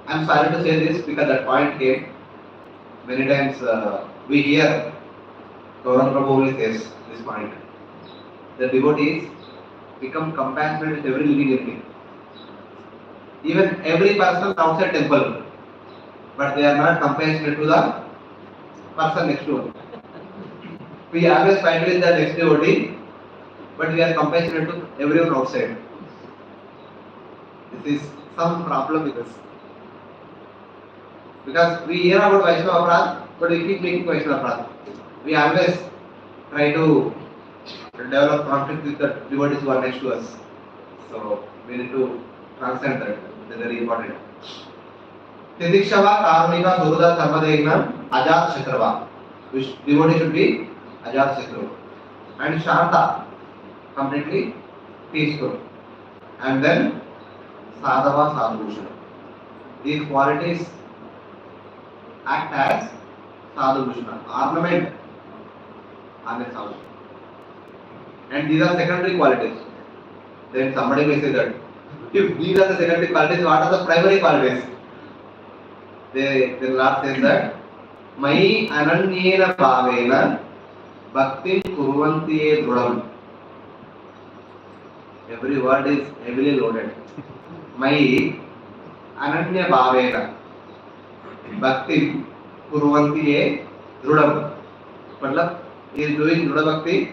S1: I am sorry to say this because that point came. Many times we hear Gaurav Prabhu says this point. The devotees become compassionate with every living entity. Even every person outside temple, but they are not compassionate to the person next to us. We always fight with the next devotee, but we are compassionate to everyone outside. This is some problem with us. Because we hear about Vaishnava Aparadh, but we keep making Vaishnava Aparadh. We always try to develop conflict with the devotees who are next to us. So we need to transcend that. It is very important. Tidikshava, Karunika, Suhruda, Sarvadehina, Ajat Shatrava. Which devotee should be Ajat Shatru. And Shanta, completely peaceful. And then Sadhava, Sadhubhushana. These qualities act as Sadhubhushana, ornament on a house. And these are secondary qualities. Then somebody may say that if these are the secondary qualities, what are the primary qualities? The Lord says that Mai Ananyena Bhavena Bhakti Kurvantiye Drudam. Every word is heavily loaded. Mai Ananya Bhavena Bhakti Kurvantiye Drudam. Matlab, he is doing Druda Bhakti,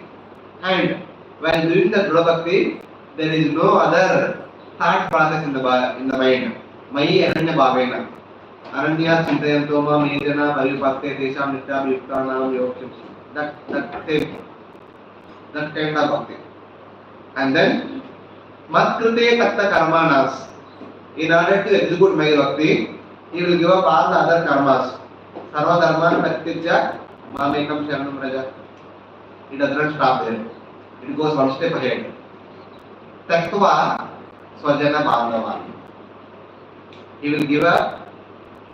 S1: and while doing the Druda Bhakti, there is no other thought process in the mind. Mai Ananya Bhavena. Aranya Chintayanto Ma Mejana Paripakte Desham Nityam Yuktanam Yokshim. That same. That kind of bhakti. And then Matkrute Tatta Karmanas. In order to execute my bhakti, he will give up all the other karmas. Sarva Dharman Pratyajya Mamekam Sharanam Raja. It does not stop there. It goes one step ahead. Tattva Swajana Bandhava. He will give up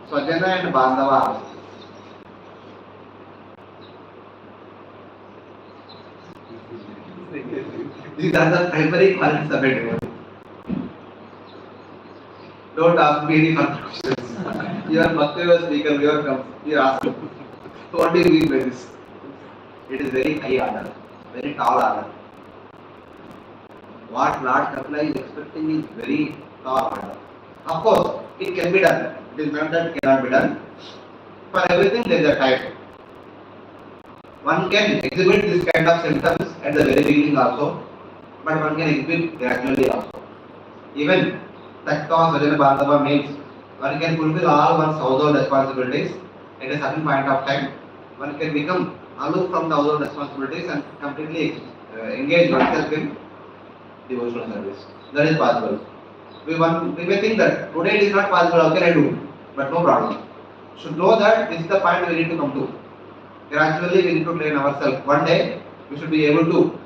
S1: Swajana and Bandhava. These are the primary qualities of a devotee. Don't ask me any further questions. You are Bhakti speaker, you are asking. What do you mean by this? It is very high order, very tall order. What Lord Kapila is expecting is very tall order. Of course, it can be done. It is not that it cannot be done. For everything there is a time. One can exhibit this kind of symptoms at the very beginning also, but one can exhibit gradually also. Even Tattva Svajana Bandhava means one can fulfill all one's household responsibilities at a certain point of time. One can become aloof from the household responsibilities and completely engage oneself in devotional service. That is possible. We may think that today it is not possible, how can I do? But no problem. Should know that this is the point we need to come to. Gradually we need to train ourselves. One day we should be able to.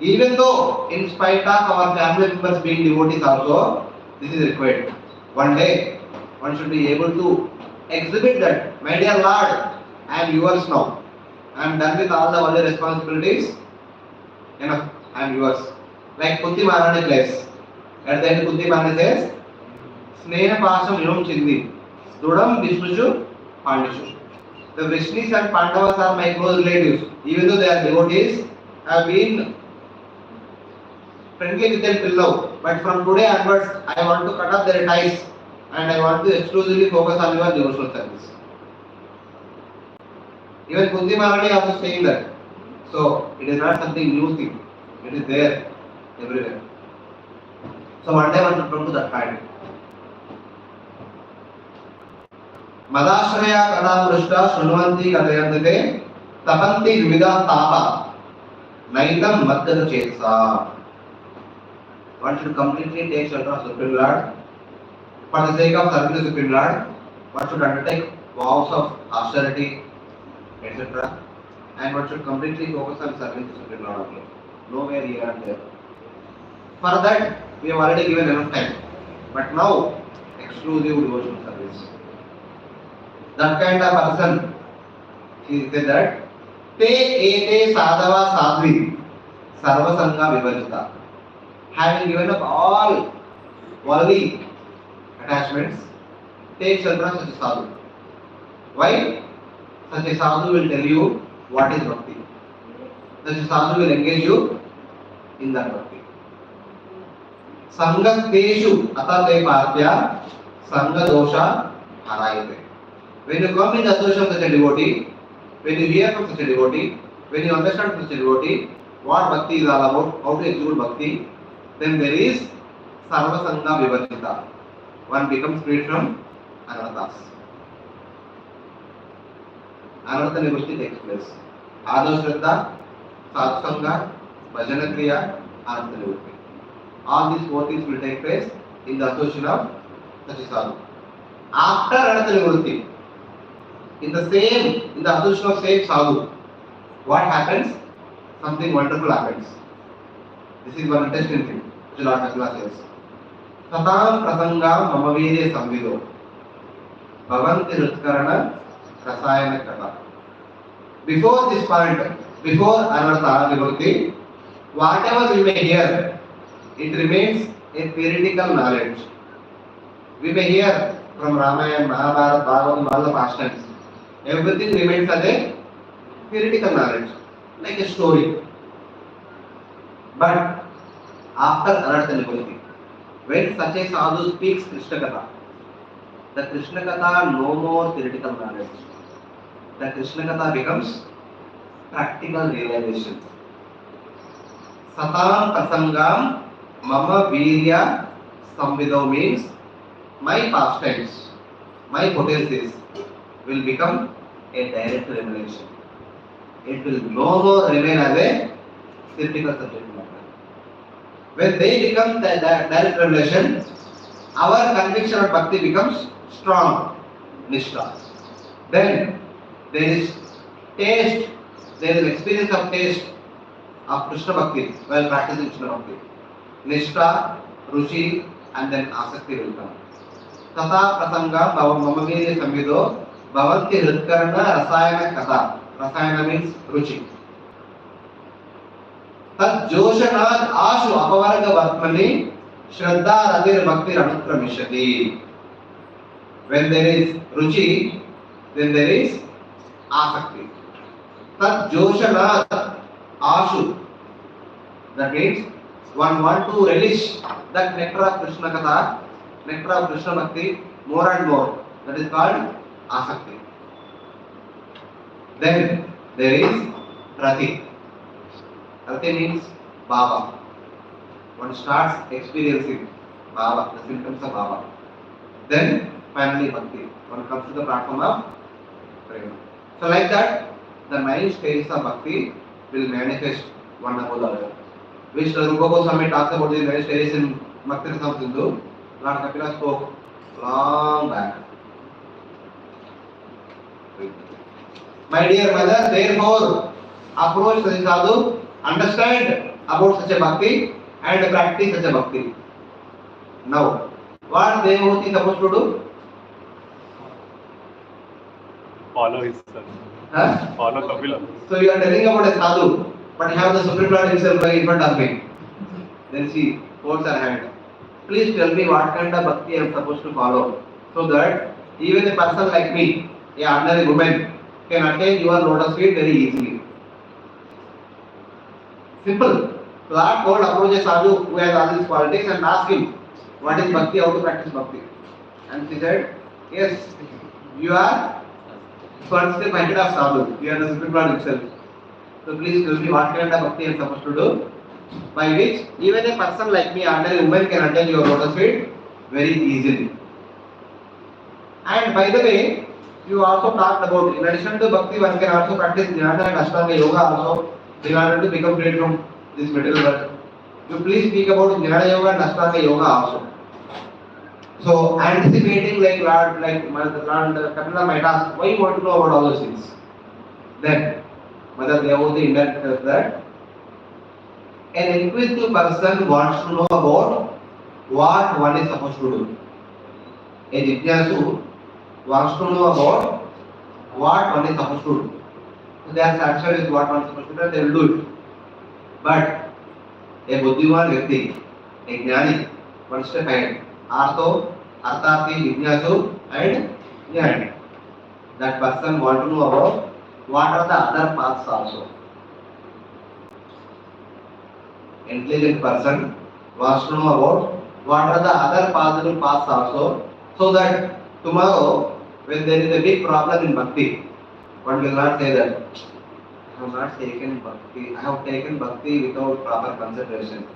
S1: Even though in spite of our family members being devotees also, this is required. One day one should be able to exhibit that, my dear Lord, I am yours now. I am done with all the worldly responsibilities. Enough, I am yours. Like Kunti Maharani plays. At the end Kunti Maharani says, Sneha Pasam Yom Chindi, Dudam Vishnuju Pandishu. The Vrishnis and Pandavas are my close relatives. Even though they are devotees, I have been friendly with them till now. But from today onwards, I want to cut off their ties and I want to exclusively focus on your devotional service. Even Kunti Maharani also saying that. So it is not something new thing. It is there everywhere. So one day one should come to that point. Madashraya Kadam Rushta Shrunuvanti Kadayandate Tapanti Vivida Tapa Naidam Madhya Chetsa. One should completely take shelter of Supreme Lord. For the sake of serving the Supreme Lord, one should undertake vows of austerity, etc. And one should completely focus on serving the Supreme Lord only. Nowhere here and there. For that, we have already given enough time. But now, exclusive devotional service. That kind of person, he said that, Te ete sadhava sadhvi sarva sangha vivajita. Having given up all worldly attachments, take shelter of such a sadhu. Why? Such a sadhu will tell you what is bhakti. Such a sadhu will engage you in that bhakti. Sangateshu atate partya sangha dosha harayate. When you come in the association of such a devotee, when you hear from such a devotee, when you understand from such a devotee what bhakti is all about, how to execute bhakti, then there is sarva sangha vivajita. One becomes freed from anarthas. Anartha nivrutti takes place. Ado shraddha, satsanga, bhajana kriya, anartha nivrutti. All these four things will take place in the association of such a sadhu. After anartha nivrutti, in the association of same sadhu, what happens? Something wonderful happens. This is one interesting thing which Lord Kapila says. Satam prasangam mamavirya samvido bhavanti rutkarana rasayana kata. Before this point, before anartha nivrutti, whatever we may hear, it remains a theoretical knowledge. We may hear from Ramayana, Mahabharata, Bhagavatam, all the past tense. Everything remains as a theoretical knowledge, like a story. But after anartha nivrutti, when such a sadhu speaks Krishna Katha, the Krishna Katha no more theoretical knowledge. The Krishna Katha becomes practical realization. Satam prasangam mama virya samvido means my pastimes, my potencies will become a direct revelation. It will no more remain as a theoretical subject matter. When they become the direct revelation, our conviction of bhakti becomes strong, nishtha. Then there is taste, there is experience of taste of Krishna bhakti while practicing Krishna bhakti. Nishtha, ruchi, and then asakti will come. Tata prasanga mamavirya samvido bhavanti hritkarana rasayana kata. Rasayana means ruchi. Tad joshanad ashu apavarga vartmani shraddha ratir bhakti anutramishati. When there is ruchi, then there is asakti. Tad joshanad ashu. That means one want to relish that nectar of Krishna Katha, nectar of Krishna Bhakti more and more. That is called asakti. Then there is rati. Rati means bhava. One starts experiencing bhava, the symptoms of bhava. Then finally bhakti. One comes to the platform of prema. So like that, the 9 stages of bhakti will manifest one above the other. Which Rupa Goswami talks about the 9 stages in Bhakti Rasam Sindhu. Lord Kapila spoke long back. My dear mother, therefore, approach such a sadhu, understand about such a bhakti and practice such a bhakti. Now, what Devamurti is supposed to do?
S2: Follow his son.
S1: Huh?
S2: Follow Kapila.
S1: So you are telling about a sadhu, but have the Supreme Lord himself in front of me. Then she holds her hand. Please tell me what kind of bhakti I am supposed to follow, so that even a person like me, a ordinary woman, can attain your lotus feet very easily. Simple. So that God approaches sadhu who has all these qualities and ask him, what is bhakti, how to practice bhakti? And she said, yes, you are first step ahead of sadhu, you are the Supreme Lord himself. So please tell me what kind of bhakti I am supposed to do, by which even a person like me, ordinary woman, can attain your lotus feet very easily. And by the way, you also talked about, in addition to bhakti, one can also practice jnana and ashtanga yoga also. in order to become free from this material world. You please speak about Jnana Yoga and Ashtanga Yoga also. So anticipating Lord Kapila might ask, why you want to know about all those things? Then Mother Devoti indirectly tells that an inquisitive person wants to know about what one is supposed to do. A jignasu wants to know about what one is supposed to do. So they are satisfied with what one is supposed to do and they will do it. But a buddhiman vyakti, a jnani, one step ahead. Artho, Artharthi, Jignasu and Jnani. That person wants to know about what are the other paths also. Intelligent person wants to know about what are the other possible paths also, so that tomorrow when there is a big problem in bhakti, one will not say that I have not taken bhakti, I have taken bhakti without proper concentration.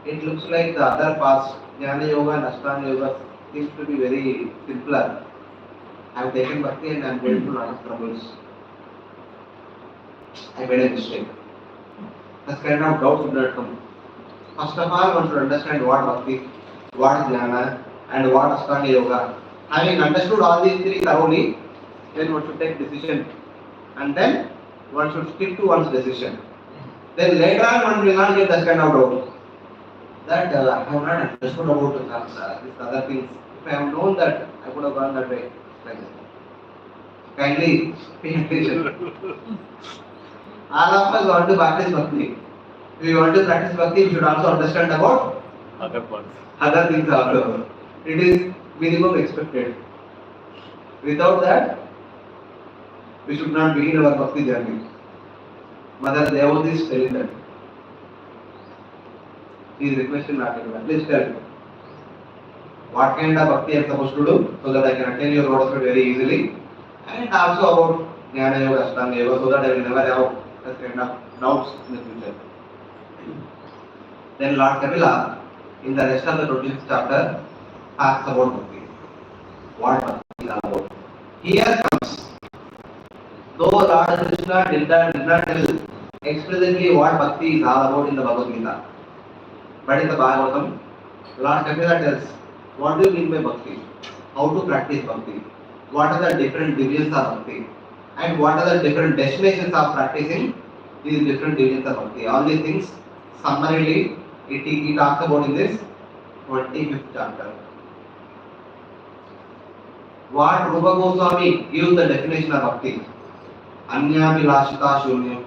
S1: It looks like the other paths, Jnana Yoga and Ashtanga Yoga, seems to be very simpler. I have taken bhakti and I am going through a lot of troubles. I made a mistake. Such kind of doubt should not come. First of all, one should understand what bhakti, what jnana, and what Ashtanga Yoga. Having understood all these three thoroughly, then one should take decision, and then one should stick to one's decision. Then later on, one will not get that kind of doubt. That I have not understood about these other things. If I have known that, I could have gone that way. Like that. Kindly pay attention. All of us want to practice bhakti. If you want to practice bhakti, you should also understand about other things also. It is minimum expected. Without that, we should not begin our bhakti journey. Mother Devoti is telling that. She is requesting not to do. Please tell what kind of bhakti I am supposed to do so that I can attain your Lord's very easily, and also about Jnana Yoga, Ashtanga Yoga, so that I will never have such kind of doubts in the future. Then Lord Kapila, in the rest of the 26th chapter, asks about bhakti. What bhakti is all about? Here comes, though Lord Krishna did not tell explicitly what bhakti is all about in the Bhagavad Gita, but in the Bhagavatam, Lord Kapila tells, what do you mean by bhakti? How to practice bhakti? What are the different divisions of bhakti? And what are the different destinations of practicing these different divisions of bhakti? All these things, summarily, he talks about in this 25th chapter. What Rupa Goswami gives the definition of bhakti? Anyabhilashita shunyam,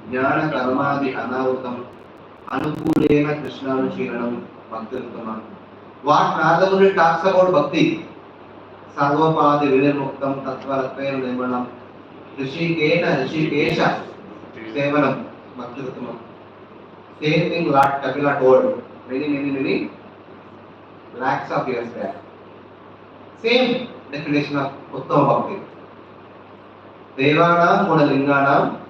S1: jnana karmadi anavutam, anukulena krishnanushīlanam bhakti-uttamam. What Narada Muni talks about bhakti? Sarvapadi virimuktam tattvaratvaena nirmanam, rishikena rishikesha sevanam bhakti-uttamam. Same thing Lord Kapila told many lakhs of years back. Same definition of Uttama Bhakti. Devanam Gunalinganam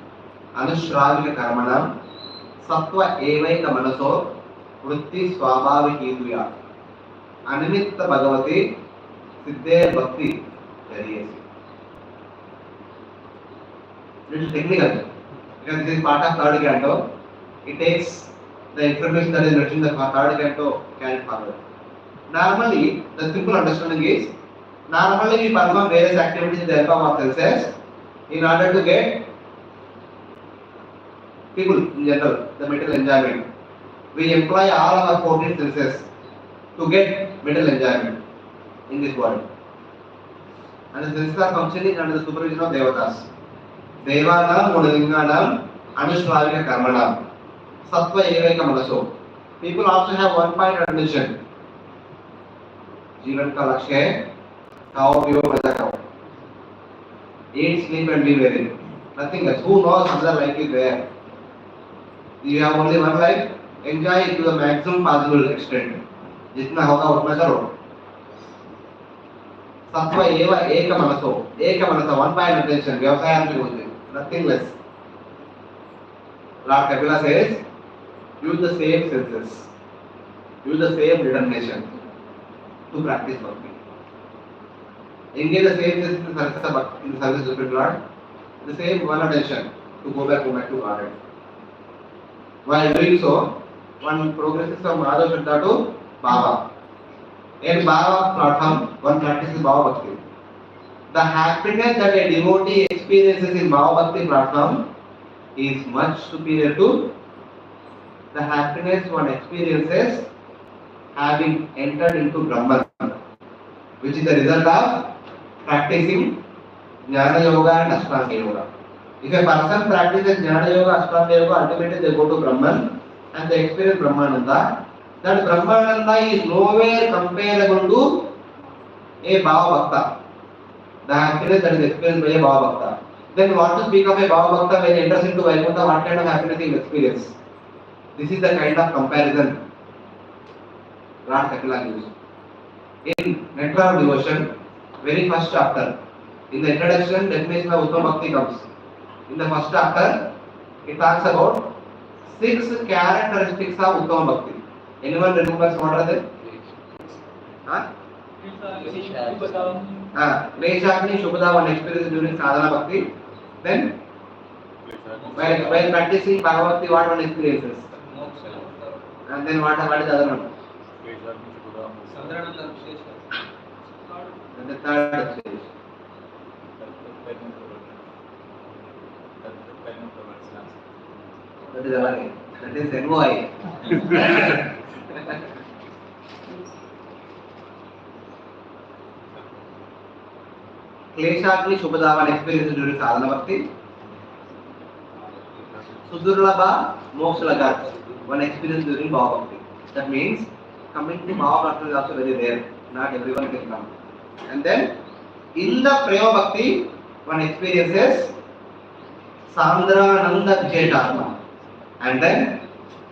S1: Anushravika Karmanam Sattva Evaika Manaso Vritti Swabhavikituya Animitta Bhagavati Siddhe Bhakti Jariyasi. This is technical because this is part of third canto. It takes the information that is written in the third canto carried forward. Normally, the simple understanding is, normally we perform various activities with the help of our senses in order to get people in general, the material enjoyment. We employ all our 14 senses to get material enjoyment in this world. And the senses are functioning under the supervision of Devatas. Devanam, Gunalinganam, Anushravika Karmanam. Sattva Evaika Manaso. People also have one point of attention. Jivan ka lakshya hai, khao piyo maza kao. Eat, sleep and be merry. Nothing else. Who knows another life is there? You have only one life. Enjoy it to the maximum possible extent. जितना होगा उतना करो. Sattva eva eka manaso. Eka manasa, one point of attention. Vyavasayam ki nothing less. Lord Kapila says, use the same senses, use the same determination to practice bhakti. Engage the same senses in the service of Lord, the same one attention to go back to Godhead. While doing so, one progresses from Madhav Shraddha to Bhava. In Bhava platform, one practices Bhava Bhakti. The happiness that a devotee experiences in Bhava Bhakti platform is much superior to the happiness one experiences having entered into Brahman, which is the result of practicing Jnana Yoga and Ashtanga Yoga. If a person practices Jnana Yoga, Ashtanga Yoga, ultimately they go to Brahman and they experience Brahmananda. That Brahmananda is nowhere comparable to a Bhava Bhakta. The happiness that is experienced by a Bhava Bhakta. Then what to speak of a Bhava Bhakta when he enters into Vaikuntha, what kind of happiness he will experience? This is the kind of comparison Lord Kapila gives. In Nectar of Devotion, very first chapter, in the introduction, definition of Uttama Bhakti comes. In the first chapter, it talks about 6 characteristics of Uttama Bhakti. Anyone remembers what are they? Kleshagni Shubhada, one experience during Sadhana Bhakti. Then, while practicing Bhagavati, what one experiences? And then what is the other one? And the third stage. That is Alagi. That is NOI. Kleshagni Shubhada, one experience during Sadhana Bhakti. Sudurlabha Mokshalagat, one experience during Bhava Bhakti. That means coming to Bhava Bhakti is also very rare. Not everyone can come. And then in the Prema Bhakti, one experiences Sandra Nanda Kshetasma. And then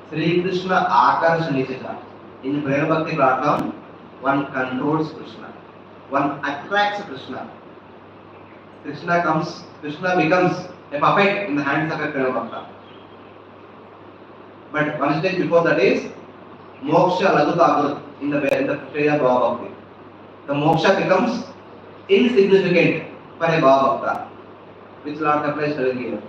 S1: Sri Krishna Akarshanisha. In Prema Bhakti platform, one controls Krishna. One attracts Krishna. Krishna becomes a puppet in the hands of a Prema Bhakta. But one stage before that is Moksha Lagutagur in the stage of Bhava Bhakti. The moksha becomes insignificant for a Bhava Bhakta, which Lord Kapila is telling here.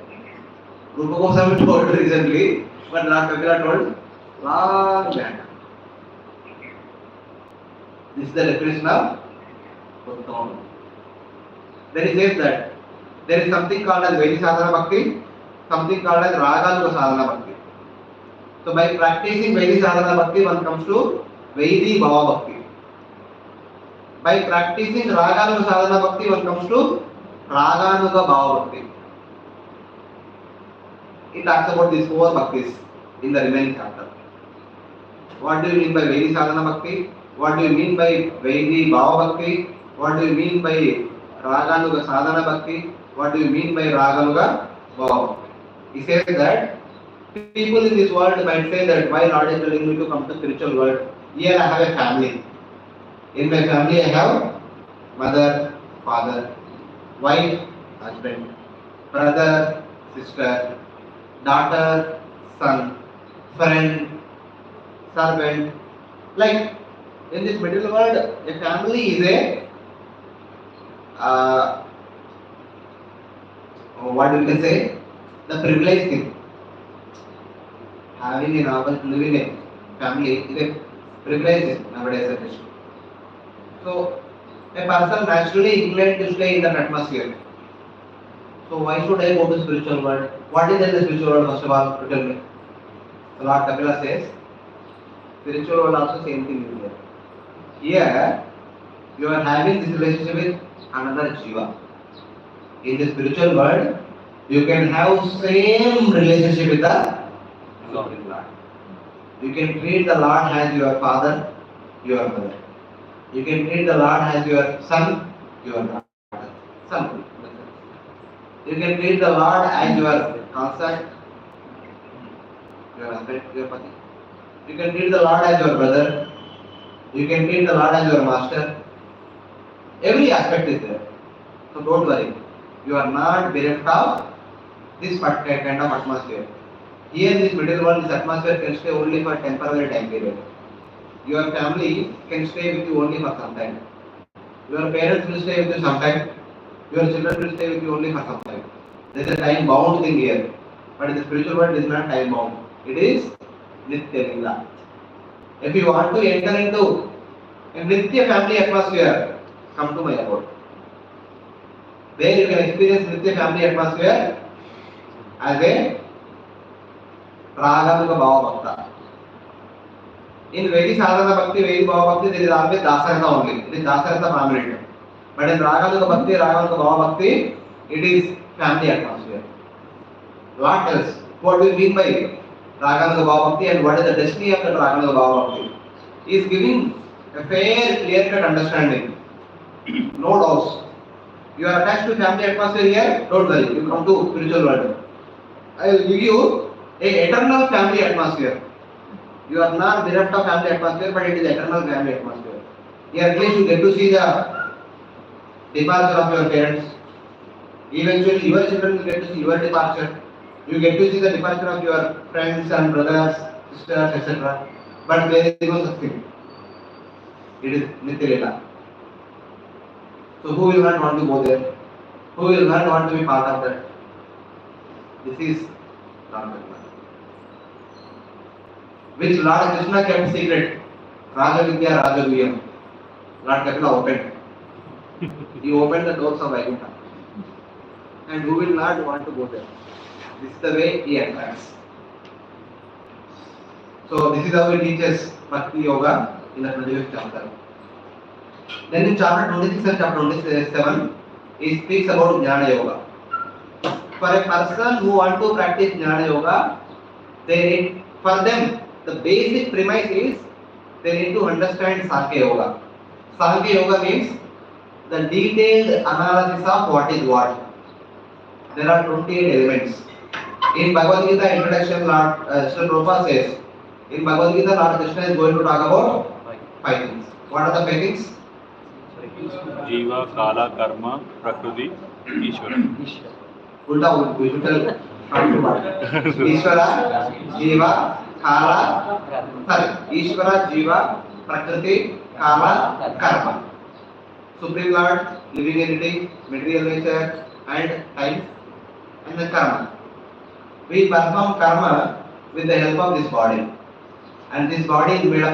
S1: Rupa Goswami told recently, but Lord Kapila told long back. This is the definition of Uttama. Then he says that there is something called as Vaidhi Sadhana Bhakti, something called as Raganuga Sadhana Bhakti. So by practicing Vaidhi Sadhana Bhakti, one comes to Vaidhi Bhava Bhakti. By practicing Raganuga Sadhana Bhakti, one comes to Raganuga Bhava Bhakti. It talks about these 4 bhaktis in the remaining chapter. What do you mean by Vaidhi Sadhana Bhakti? What do you mean by Vaidhi Bhava Bhakti? What do you mean by Raganuga Sadhana Bhakti? What do you mean by Raganuga Bhava Bhakti? He says that people in this world might say that why Lord is telling me to come to spiritual world? Here I have a family. In my family I have mother, father, wife, husband, brother, sister, daughter, son, friend, servant. Like in this material world, a family is a what we can say, the privileged thing. Having a novel, living a family is a privilege nowadays at least. So a person naturally inclined to stay in that atmosphere. So why should I go to spiritual world? What is in the spiritual world first of all? To tell me. So Lord Kapila says, spiritual world also same thing is there. Here you are having this relationship with another jiva. In the spiritual world, you can have same relationship with the Supreme Lord. You can treat the Lord as your father, your mother. You can treat the Lord as your son, your daughter. Son. You can treat the Lord as your consort, your husband, your pati. You can treat the Lord as your brother. You can treat the Lord as your master. Every aspect is there. So don't worry. You are not bereft of this kind of atmosphere. Here in this middle world, this atmosphere can stay only for temporary time period. Your family can stay with you only for some time. Your parents will stay with you some time. Your children will stay with you only for some time. There is a time bound thing here. But in the spiritual world, it is not time bound. It is Nitya Lila. If you want to enter into a Nitya family atmosphere, come to my abode. There you can experience Nitya family atmosphere as a Raganuga Bhava Bhakta. In Vedic Sadhana Bhakti, Vedic Bhava Bhakti, there is always Dasarata only. It is Dasarata permanent. But in Raganuga Bhakti, Raganuga Bhava Bhakti, it is family atmosphere. What else? What do you mean by Raganuga Bhava Bhakti and what is the destiny of the Raganuga Bhava Bhakti? He is giving a fair, clear-cut understanding. No doubts. You are attached to family atmosphere here, don't worry. You come to spiritual world. I will give you a eternal family atmosphere. You are not bereft of family atmosphere, but it is eternal family atmosphere. Here at least you get to see the departure of your parents. Eventually your children will get to see your departure. You get to see the departure of your friends and brothers, sisters, etc. But there is no such thing. It is Nitya Lila. So who will not want to go there? Who will not want to be part of that? This is Lord Krishna. Which Lord Krishna kept secret? Raja Vidya Raja Duyam. Lord Kapila opened. He opened the doors of Vaikuntha. And who will not want to go there? This is the way he attracts. So this is how he teaches Bhakti Yoga in the 25th chapter. Then in chapter 26 and chapter 27, he speaks about Jnana Yoga. For a person who wants to practice Jnana Yoga, for them, the basic premise is they need to understand Sankhya Yoga. Sankhya Yoga means the detailed analysis of what is what. There are 28 elements. In Bhagavad Gita introduction, Lord Sri Prabhupada says, in Bhagavad Gita, Lord Krishna is going to talk about 5 things. What are the 5 things?
S2: Jiva, Kala, Karma, Prakriti, Ishvara.
S1: Ulta, we should tell front to back. Ishvara, Jiva, Kala, Ishvara, Jiva, Prakriti, Kala, Karma. Supreme Lord, living entity, material nature, and time, and the karma. We perform karma with the help of this body. And this body is made up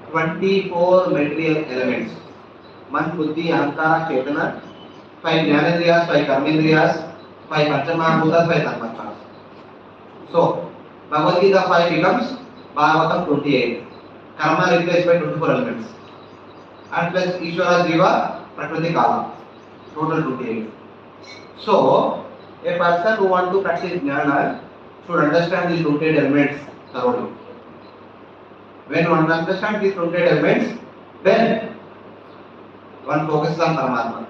S1: of 24 material elements. Man, Buddhi, Ahankara, Chetana, 5 Jnanendriyas, 5 Karmendriyas, 5 Panchamahabhutas, 5 Tanmatras. So, Bhagavad Gita 5 becomes Bhagavatam 28. Karma replaced by 24 elements. And plus Ishvara, Jiva, Prakriti, Kala. Total 28. So, a person who wants to practice Jnana should understand these 28 elements thoroughly. When one understands these 28 elements, then one focuses on Paramatma.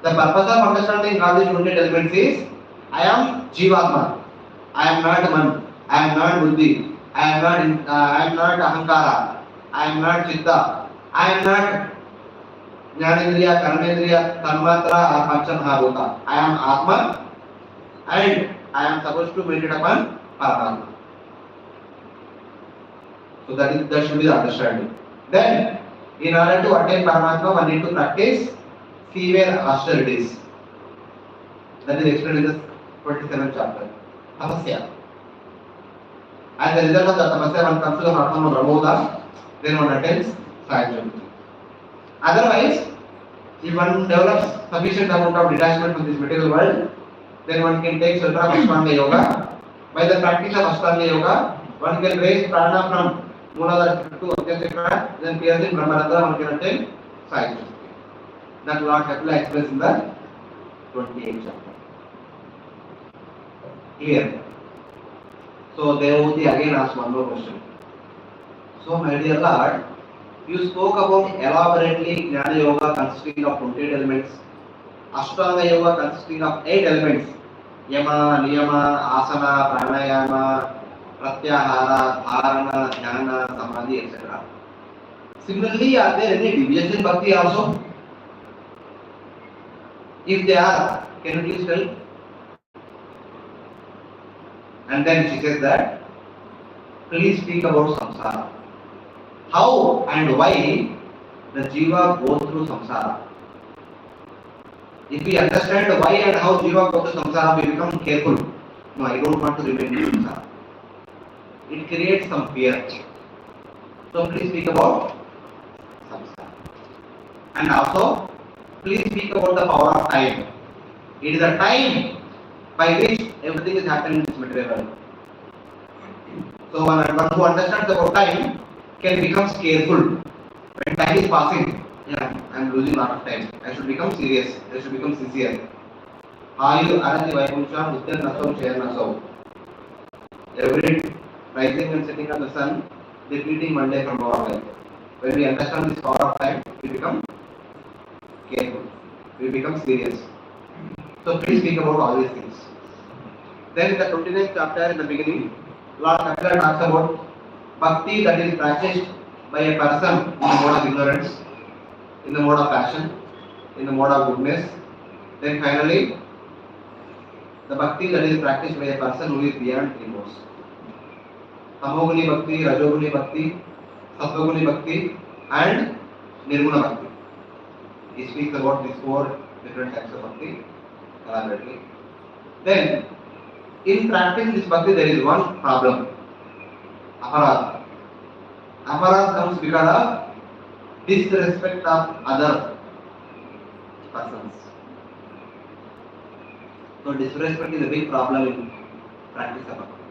S1: The purpose of understanding all these 28 elements is, I am Jivatma. I am not Man. I am not Buddhi. I am not Ahankara. I am not Chitta. I am not Jnanendriya, Karmendriya, Tanmatra or Panchamahabhuta. I am Atma and I am supposed to meditate upon Paramatma. So that should be the understanding. Then, in order to attain Paramatma, one need to practice severe austerities. That is explained in the 27th chapter. Tapasya. As a result of the tapasya, one comes to the form of Brahmoda, then one attains Sayajyoti. Otherwise, if one develops sufficient amount of detachment from this material world, then one can take shelter of Ashtanga Yoga. By the practice of Ashtanga Yoga, one can raise prana from Mooladhara to Atyachakra, then piercing Brahmarandra, one can attain Sayajyoti. That Lord Kapila expressed in the 28th chapter. Clear? So Devoti again asked one more question. So my dear Lord, you spoke about elaborately Jnana Yoga consisting of 28 elements, Ashtanga Yoga consisting of 8 elements, Yama, Niyama, Asana, Pranayama, Pratyahara, Dharana, Dhyana, Samadhi, etc. Similarly, are there any deviations in Bhakti also? If they are, can you please tell? And then she says that, please speak about samsara. How and why the jiva goes through samsara. If we understand why and how jiva goes through samsara, we become careful. No, I don't want to remain in samsara. it creates some fear. So please speak about samsara. And also, please speak about the power of time. It is a time by which everything is happening in this material world. So one who understands about time can become careful. When time is passing, yeah, I am losing a lot of time. I should become serious. I should become sincere. Ayu arati vaikuncha buddha nasau share nasau. Every rising and setting of the sun, depleting one day from our life. When we understand this power of time, we become careful. We become serious. So please speak about all these things. Then in the 29th chapter in the beginning, Lord Kapila talks about bhakti that is practiced by a person in the mode of ignorance, in the mode of passion, in the mode of goodness. Then finally, the bhakti that is practiced by a person who is beyond three modes. Tamoguni bhakti, Rajoguni bhakti, Sattoguni bhakti and Nirguna bhakti. He speaks about these four different types of bhakti elaborately. Then, in practicing this bhakti, there is one problem. Aparad. Aparad comes because of disrespect of other persons. So disrespect is a big problem in practice of bhakti.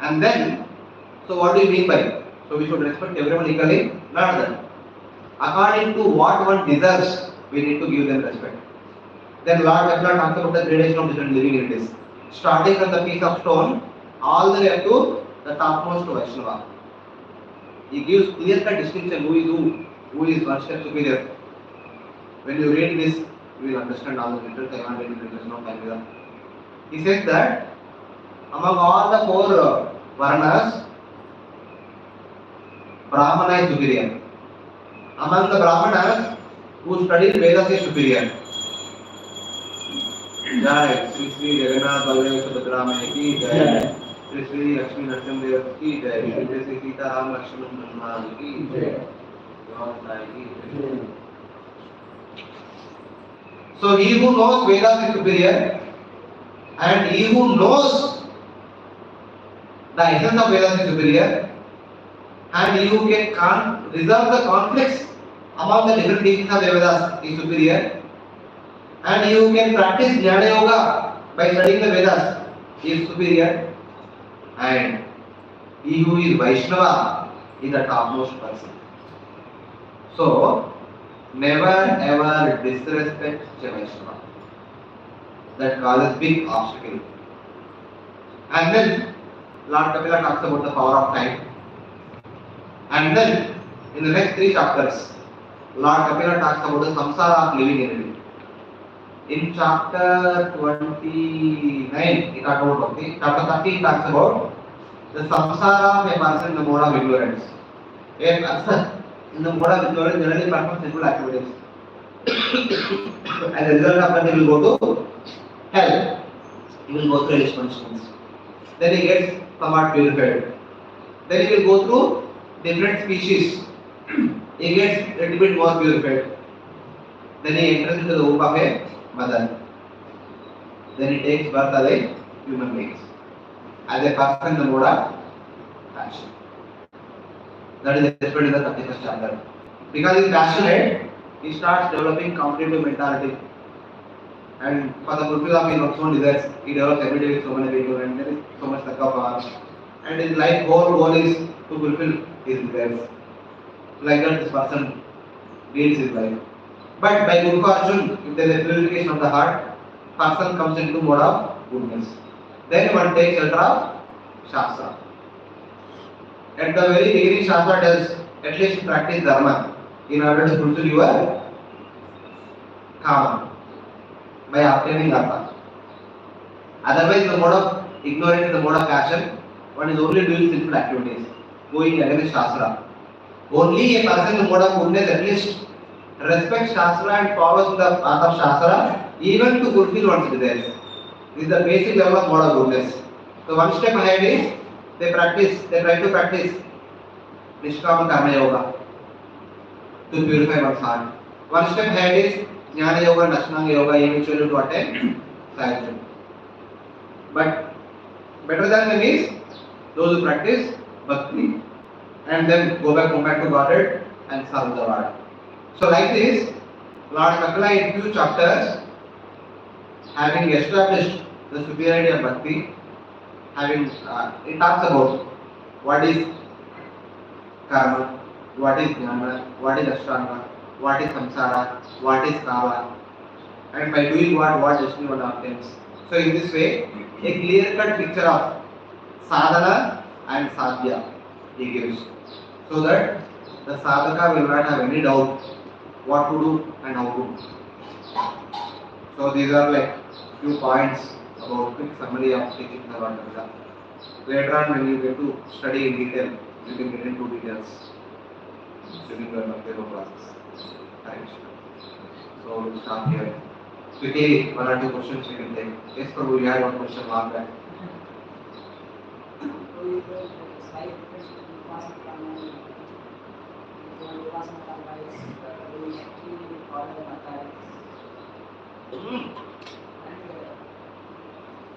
S1: And then, so what do you mean by it? So we should respect everyone equally? Not that. According to what one deserves, we need to give them respect. Then Lord Kapila talks about the gradation of different living entities. Starting from the piece of stone, all the way up to the topmost Vaishnava. He gives clear-cut distinction who is one step superior. When you read this, you will understand all the details. I want to read it, no time here. He says that among all the four Varnas, Brahmana is superior. Among the Brahmanas who study Vedas is superior. Jai Sri Sri Jagannath Baladev Subhadramaya ki Jai. Sri Sri Lakshmi Narasimha ki Jai. Sri Sri Sita Ram Lakshman Hanuman ki Jai. So he who knows Vedas is superior, and he who knows the essence of Vedas is superior, and he who can resolve the conflicts among the different teachings of Vedas is superior, and he who can practice Jnana Yoga by studying the Vedas is superior, and he who is Vaishnava is the topmost person. So, never ever disrespect a Vaishnava. That causes big obstacle. And then Lord Kapila talks about the power of time. And then in the next three chapters, Lord Kapila talks about the samsara of living entity. In chapter 29, he talks about bhakti. Chapter 30, he talks about the samsara of a person in the mode of ignorance. A person in the mode of ignorance generally performs sinful activities. As a result of that, he will go to hell. He will go through his punishments. Then he gets somewhat purified. Then he will go through different species. He gets a little bit more purified. Then he enters into the womb of a mother. Then he takes birth as a human being. As a person in the mode of passion. That is explained in the 31st chapter. Because he is passionate, he starts developing competitive mentality. And for the fulfill of his own desires, he develops every day with so many people, and there is so much lack of hours. And his life whole goal is to fulfill his desires. Like that, this person leads his life. But by good fortune, if there is a purification of the heart, person comes into mode of goodness. Then one takes shelter of Shastra. At the very beginning, Shastra tells at least practice dharma in order to fulfill your karma by obtaining artha. Otherwise, in the mode of ignorance, in the mode of passion, one is only doing sinful activities, going against Shastra. Only a person in the mode of goodness at least respects Shastra and follows the path of Shastra even to fulfill one's desires. This is the basic level of mode of goodness. So one step ahead is they try to practice Nishkama Karma Yoga to purify one's heart. One step ahead is Jnana Yoga and Ashtanga Yoga eventually to attain Sayajya. But better than them is Those who practice bhakti and then come back to Godhead and serve the Lord. So like this, Lord Shakla in few chapters, having established the superiority of bhakti, it talks about what is karma, what is jnana, what is ashtanga, what is samsara, what is kala, and by doing what destiny one obtains. So in this way, a clear-cut picture of sadhana and sadhya he gives, so that the sadhaka will not have any doubt what to do and how to do. So these are like few points about quick summary of teaching the Bhagavatam. Later on, when you get to study in detail, you can get into details during the Bhagavatam process. Right. So we'll stop here. Quickly, one or two questions we can take. Yes, Prabhu, you had one question on that.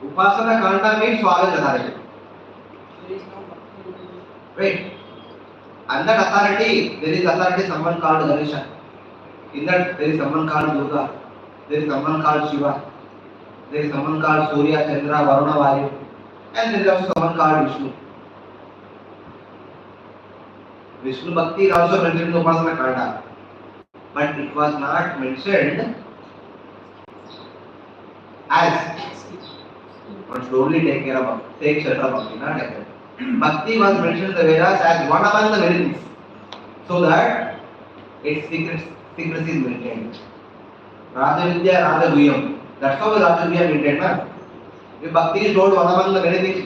S1: Upasana Kanta means Swagat authority. Right. And that authority, there is authority someone called Ganesha. In that there is someone called Durga. There is someone called Shiva. There is someone called Surya, Chandra, Varuna, Vayu. And there is also someone called Vishnu. Vishnu Bhakti is also mentioned in the Upasana Kanta. But it was not mentioned as one should only take shelter of Bhakti, not like that. Bhakti was mentioned in the Vedas as one among the many things, so that its secrecy is maintained. Raja Vidya, Raja Guyam. That's how the Raja Vidya maintained. Na? If Bhakti is told one among the many things,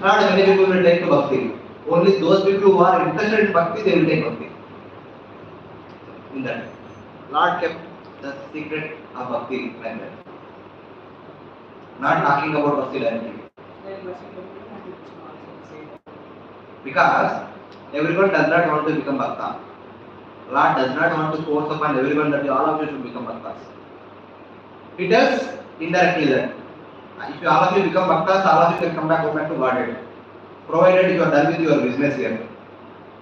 S1: not many people will take to Bhakti. Only those people who are interested in Bhakti, they will take Bhakti. In that, Lord kept the secret of Bhakti like that. Not talking about Bhakti directly. Because everyone does not want to become Bhakta. Lord does not want to force upon everyone that all of you should become Bhaktas. He tells indirectly that if all of you become Bhaktas, all of you can come back to Godhead. Provided you are done with your business here.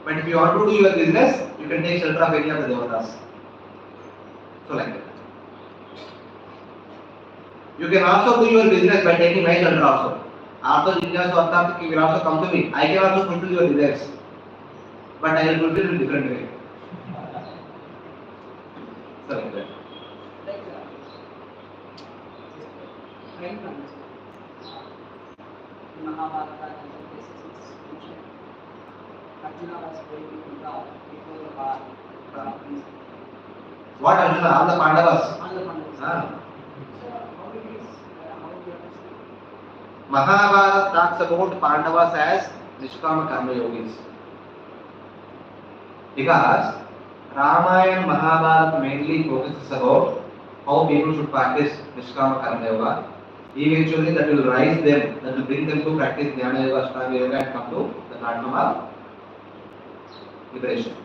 S1: But if you want to do your business, you can take shelter of any of the Devatas. So like that. You can also do your business by taking my shelter also. After Jinja Swartha, you will also come to me. I can also fulfill your desires. But I will fulfill in a different way. So like that. What Arjuna? All the Pandavas. Mahabharata talks about Pandavas as Nishkama Karma Yogis. Because Ramayana and Mahabharata mainly focuses about how people should practice Nishkama Karma Yoga. Eventually that will rise them, that will bring them to practice Jnana Yoga, Ashtanga Yoga and come to the platform of liberation.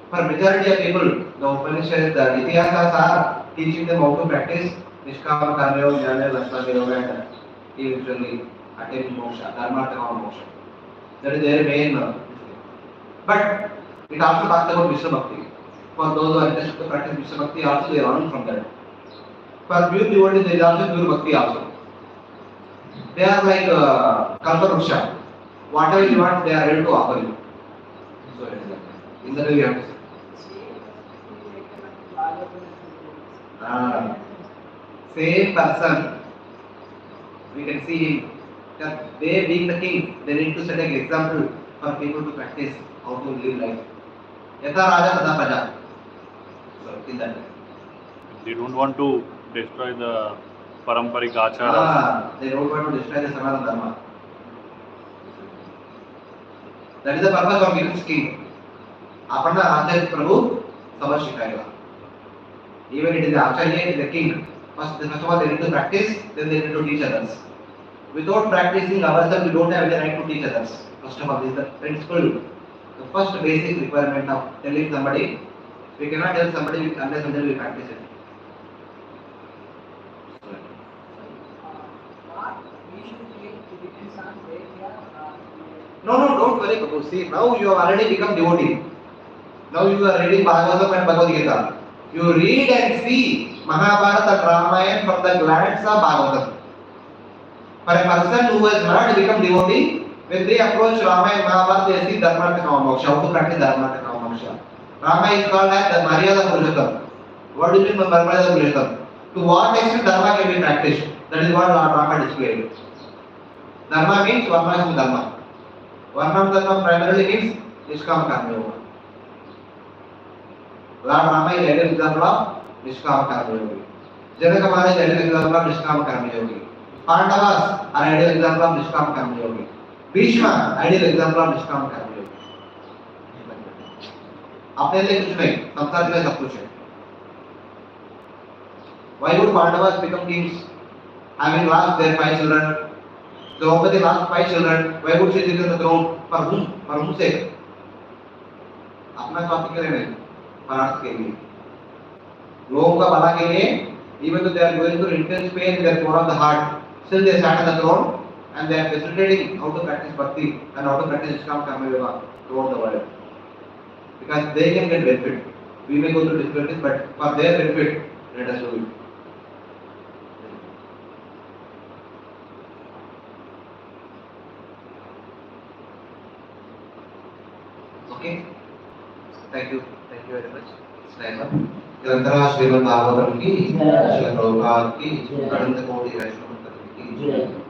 S1: For majority of people, the Upanishads, the Itihasas are teaching them how to practice Nishkama Karma Yoga, Jnana Yoga, Ashtanga Yoga and eventually attain moksha, dharma kama moksha. That is their main But it also talks about Vishnu Bhakti. For those who are interested to practice Vishnu Bhakti, also they learn from that. For pure devotees, there is also pure Bhakti also. They are like Kalparuksha. Whatever you want, they are ready to offer you. So in that way you have to say. Same person, we can see him. That they being the king, they need to set an example for people to practice how to live life. Yatha Raja Tada Praja. So in that way.
S2: They don't want to destroy the Paramparic Acharas.
S1: They don't want to destroy the Sanatana Dharma. That is the purpose of becoming king. Aparna Acharya Prabhu Sabha Shikayala. Even it is the Acharya, it is the king. First of all, they need to practice, then they need to teach others. Without practicing ourselves, we don't have the right to teach others. First of all, this is the principle, the first basic requirement of telling somebody. We cannot tell somebody unless until we practice it.
S3: What we should take depends on
S1: No, no, don't worry, Prabhu. See, now you have already become devotee. Now you are reading Bhagavatam and Bhagavad Gita. You read and see Mahabharata and Ramayana from the glance of Bhagavatam. For a person who has not become devotee, when they approach Rama and Mahabharata, they see Dharma and Moksha. How to practice Dharma and Moksha? Rama is called as the Maryada Purushottam. What do you mean by Maryada Purushottam? To what extent Dharma can be practiced? That is what Lord Rama displayed. Dharma means Varnashram Dharma. Varnam Dharma primarily means Nishkama Karma Yoga. Lord Rama is ideal example of Nishkama Karma Yogi. Janaka Maharaj is ideal example of Nishkama Karma Yogi. Pandavas are ideal example of Nishkama Karma Yogi. Bhishma ideal example of Nishkama Karma Yogi. अपने लिए कुछ नहीं, संसार में सब कुछ है. Why would Pandavas become kings? Having lost their 5 children, Draupadi lost 5 children. Why would she sit on the throne? For whom? For whom's sake? अपना स्वार्थ के लिए नहीं, परार्थ के लिए. लोगों का भला के लिए, even though they are going through intense pain in their core of the heart, still they sat on the throne and they are facilitating how to practice bhakti and how to practice Nishkama Karma Yoga throughout the world. Because they can get benefit. We may go through difficulties, but for their benefit, let us do it. Okay? Thank you very much. Stand up. निरंतर श्रीमद् भागवतम की, श्री प्रभुपाद की, अनंत कोटि वैष्णव की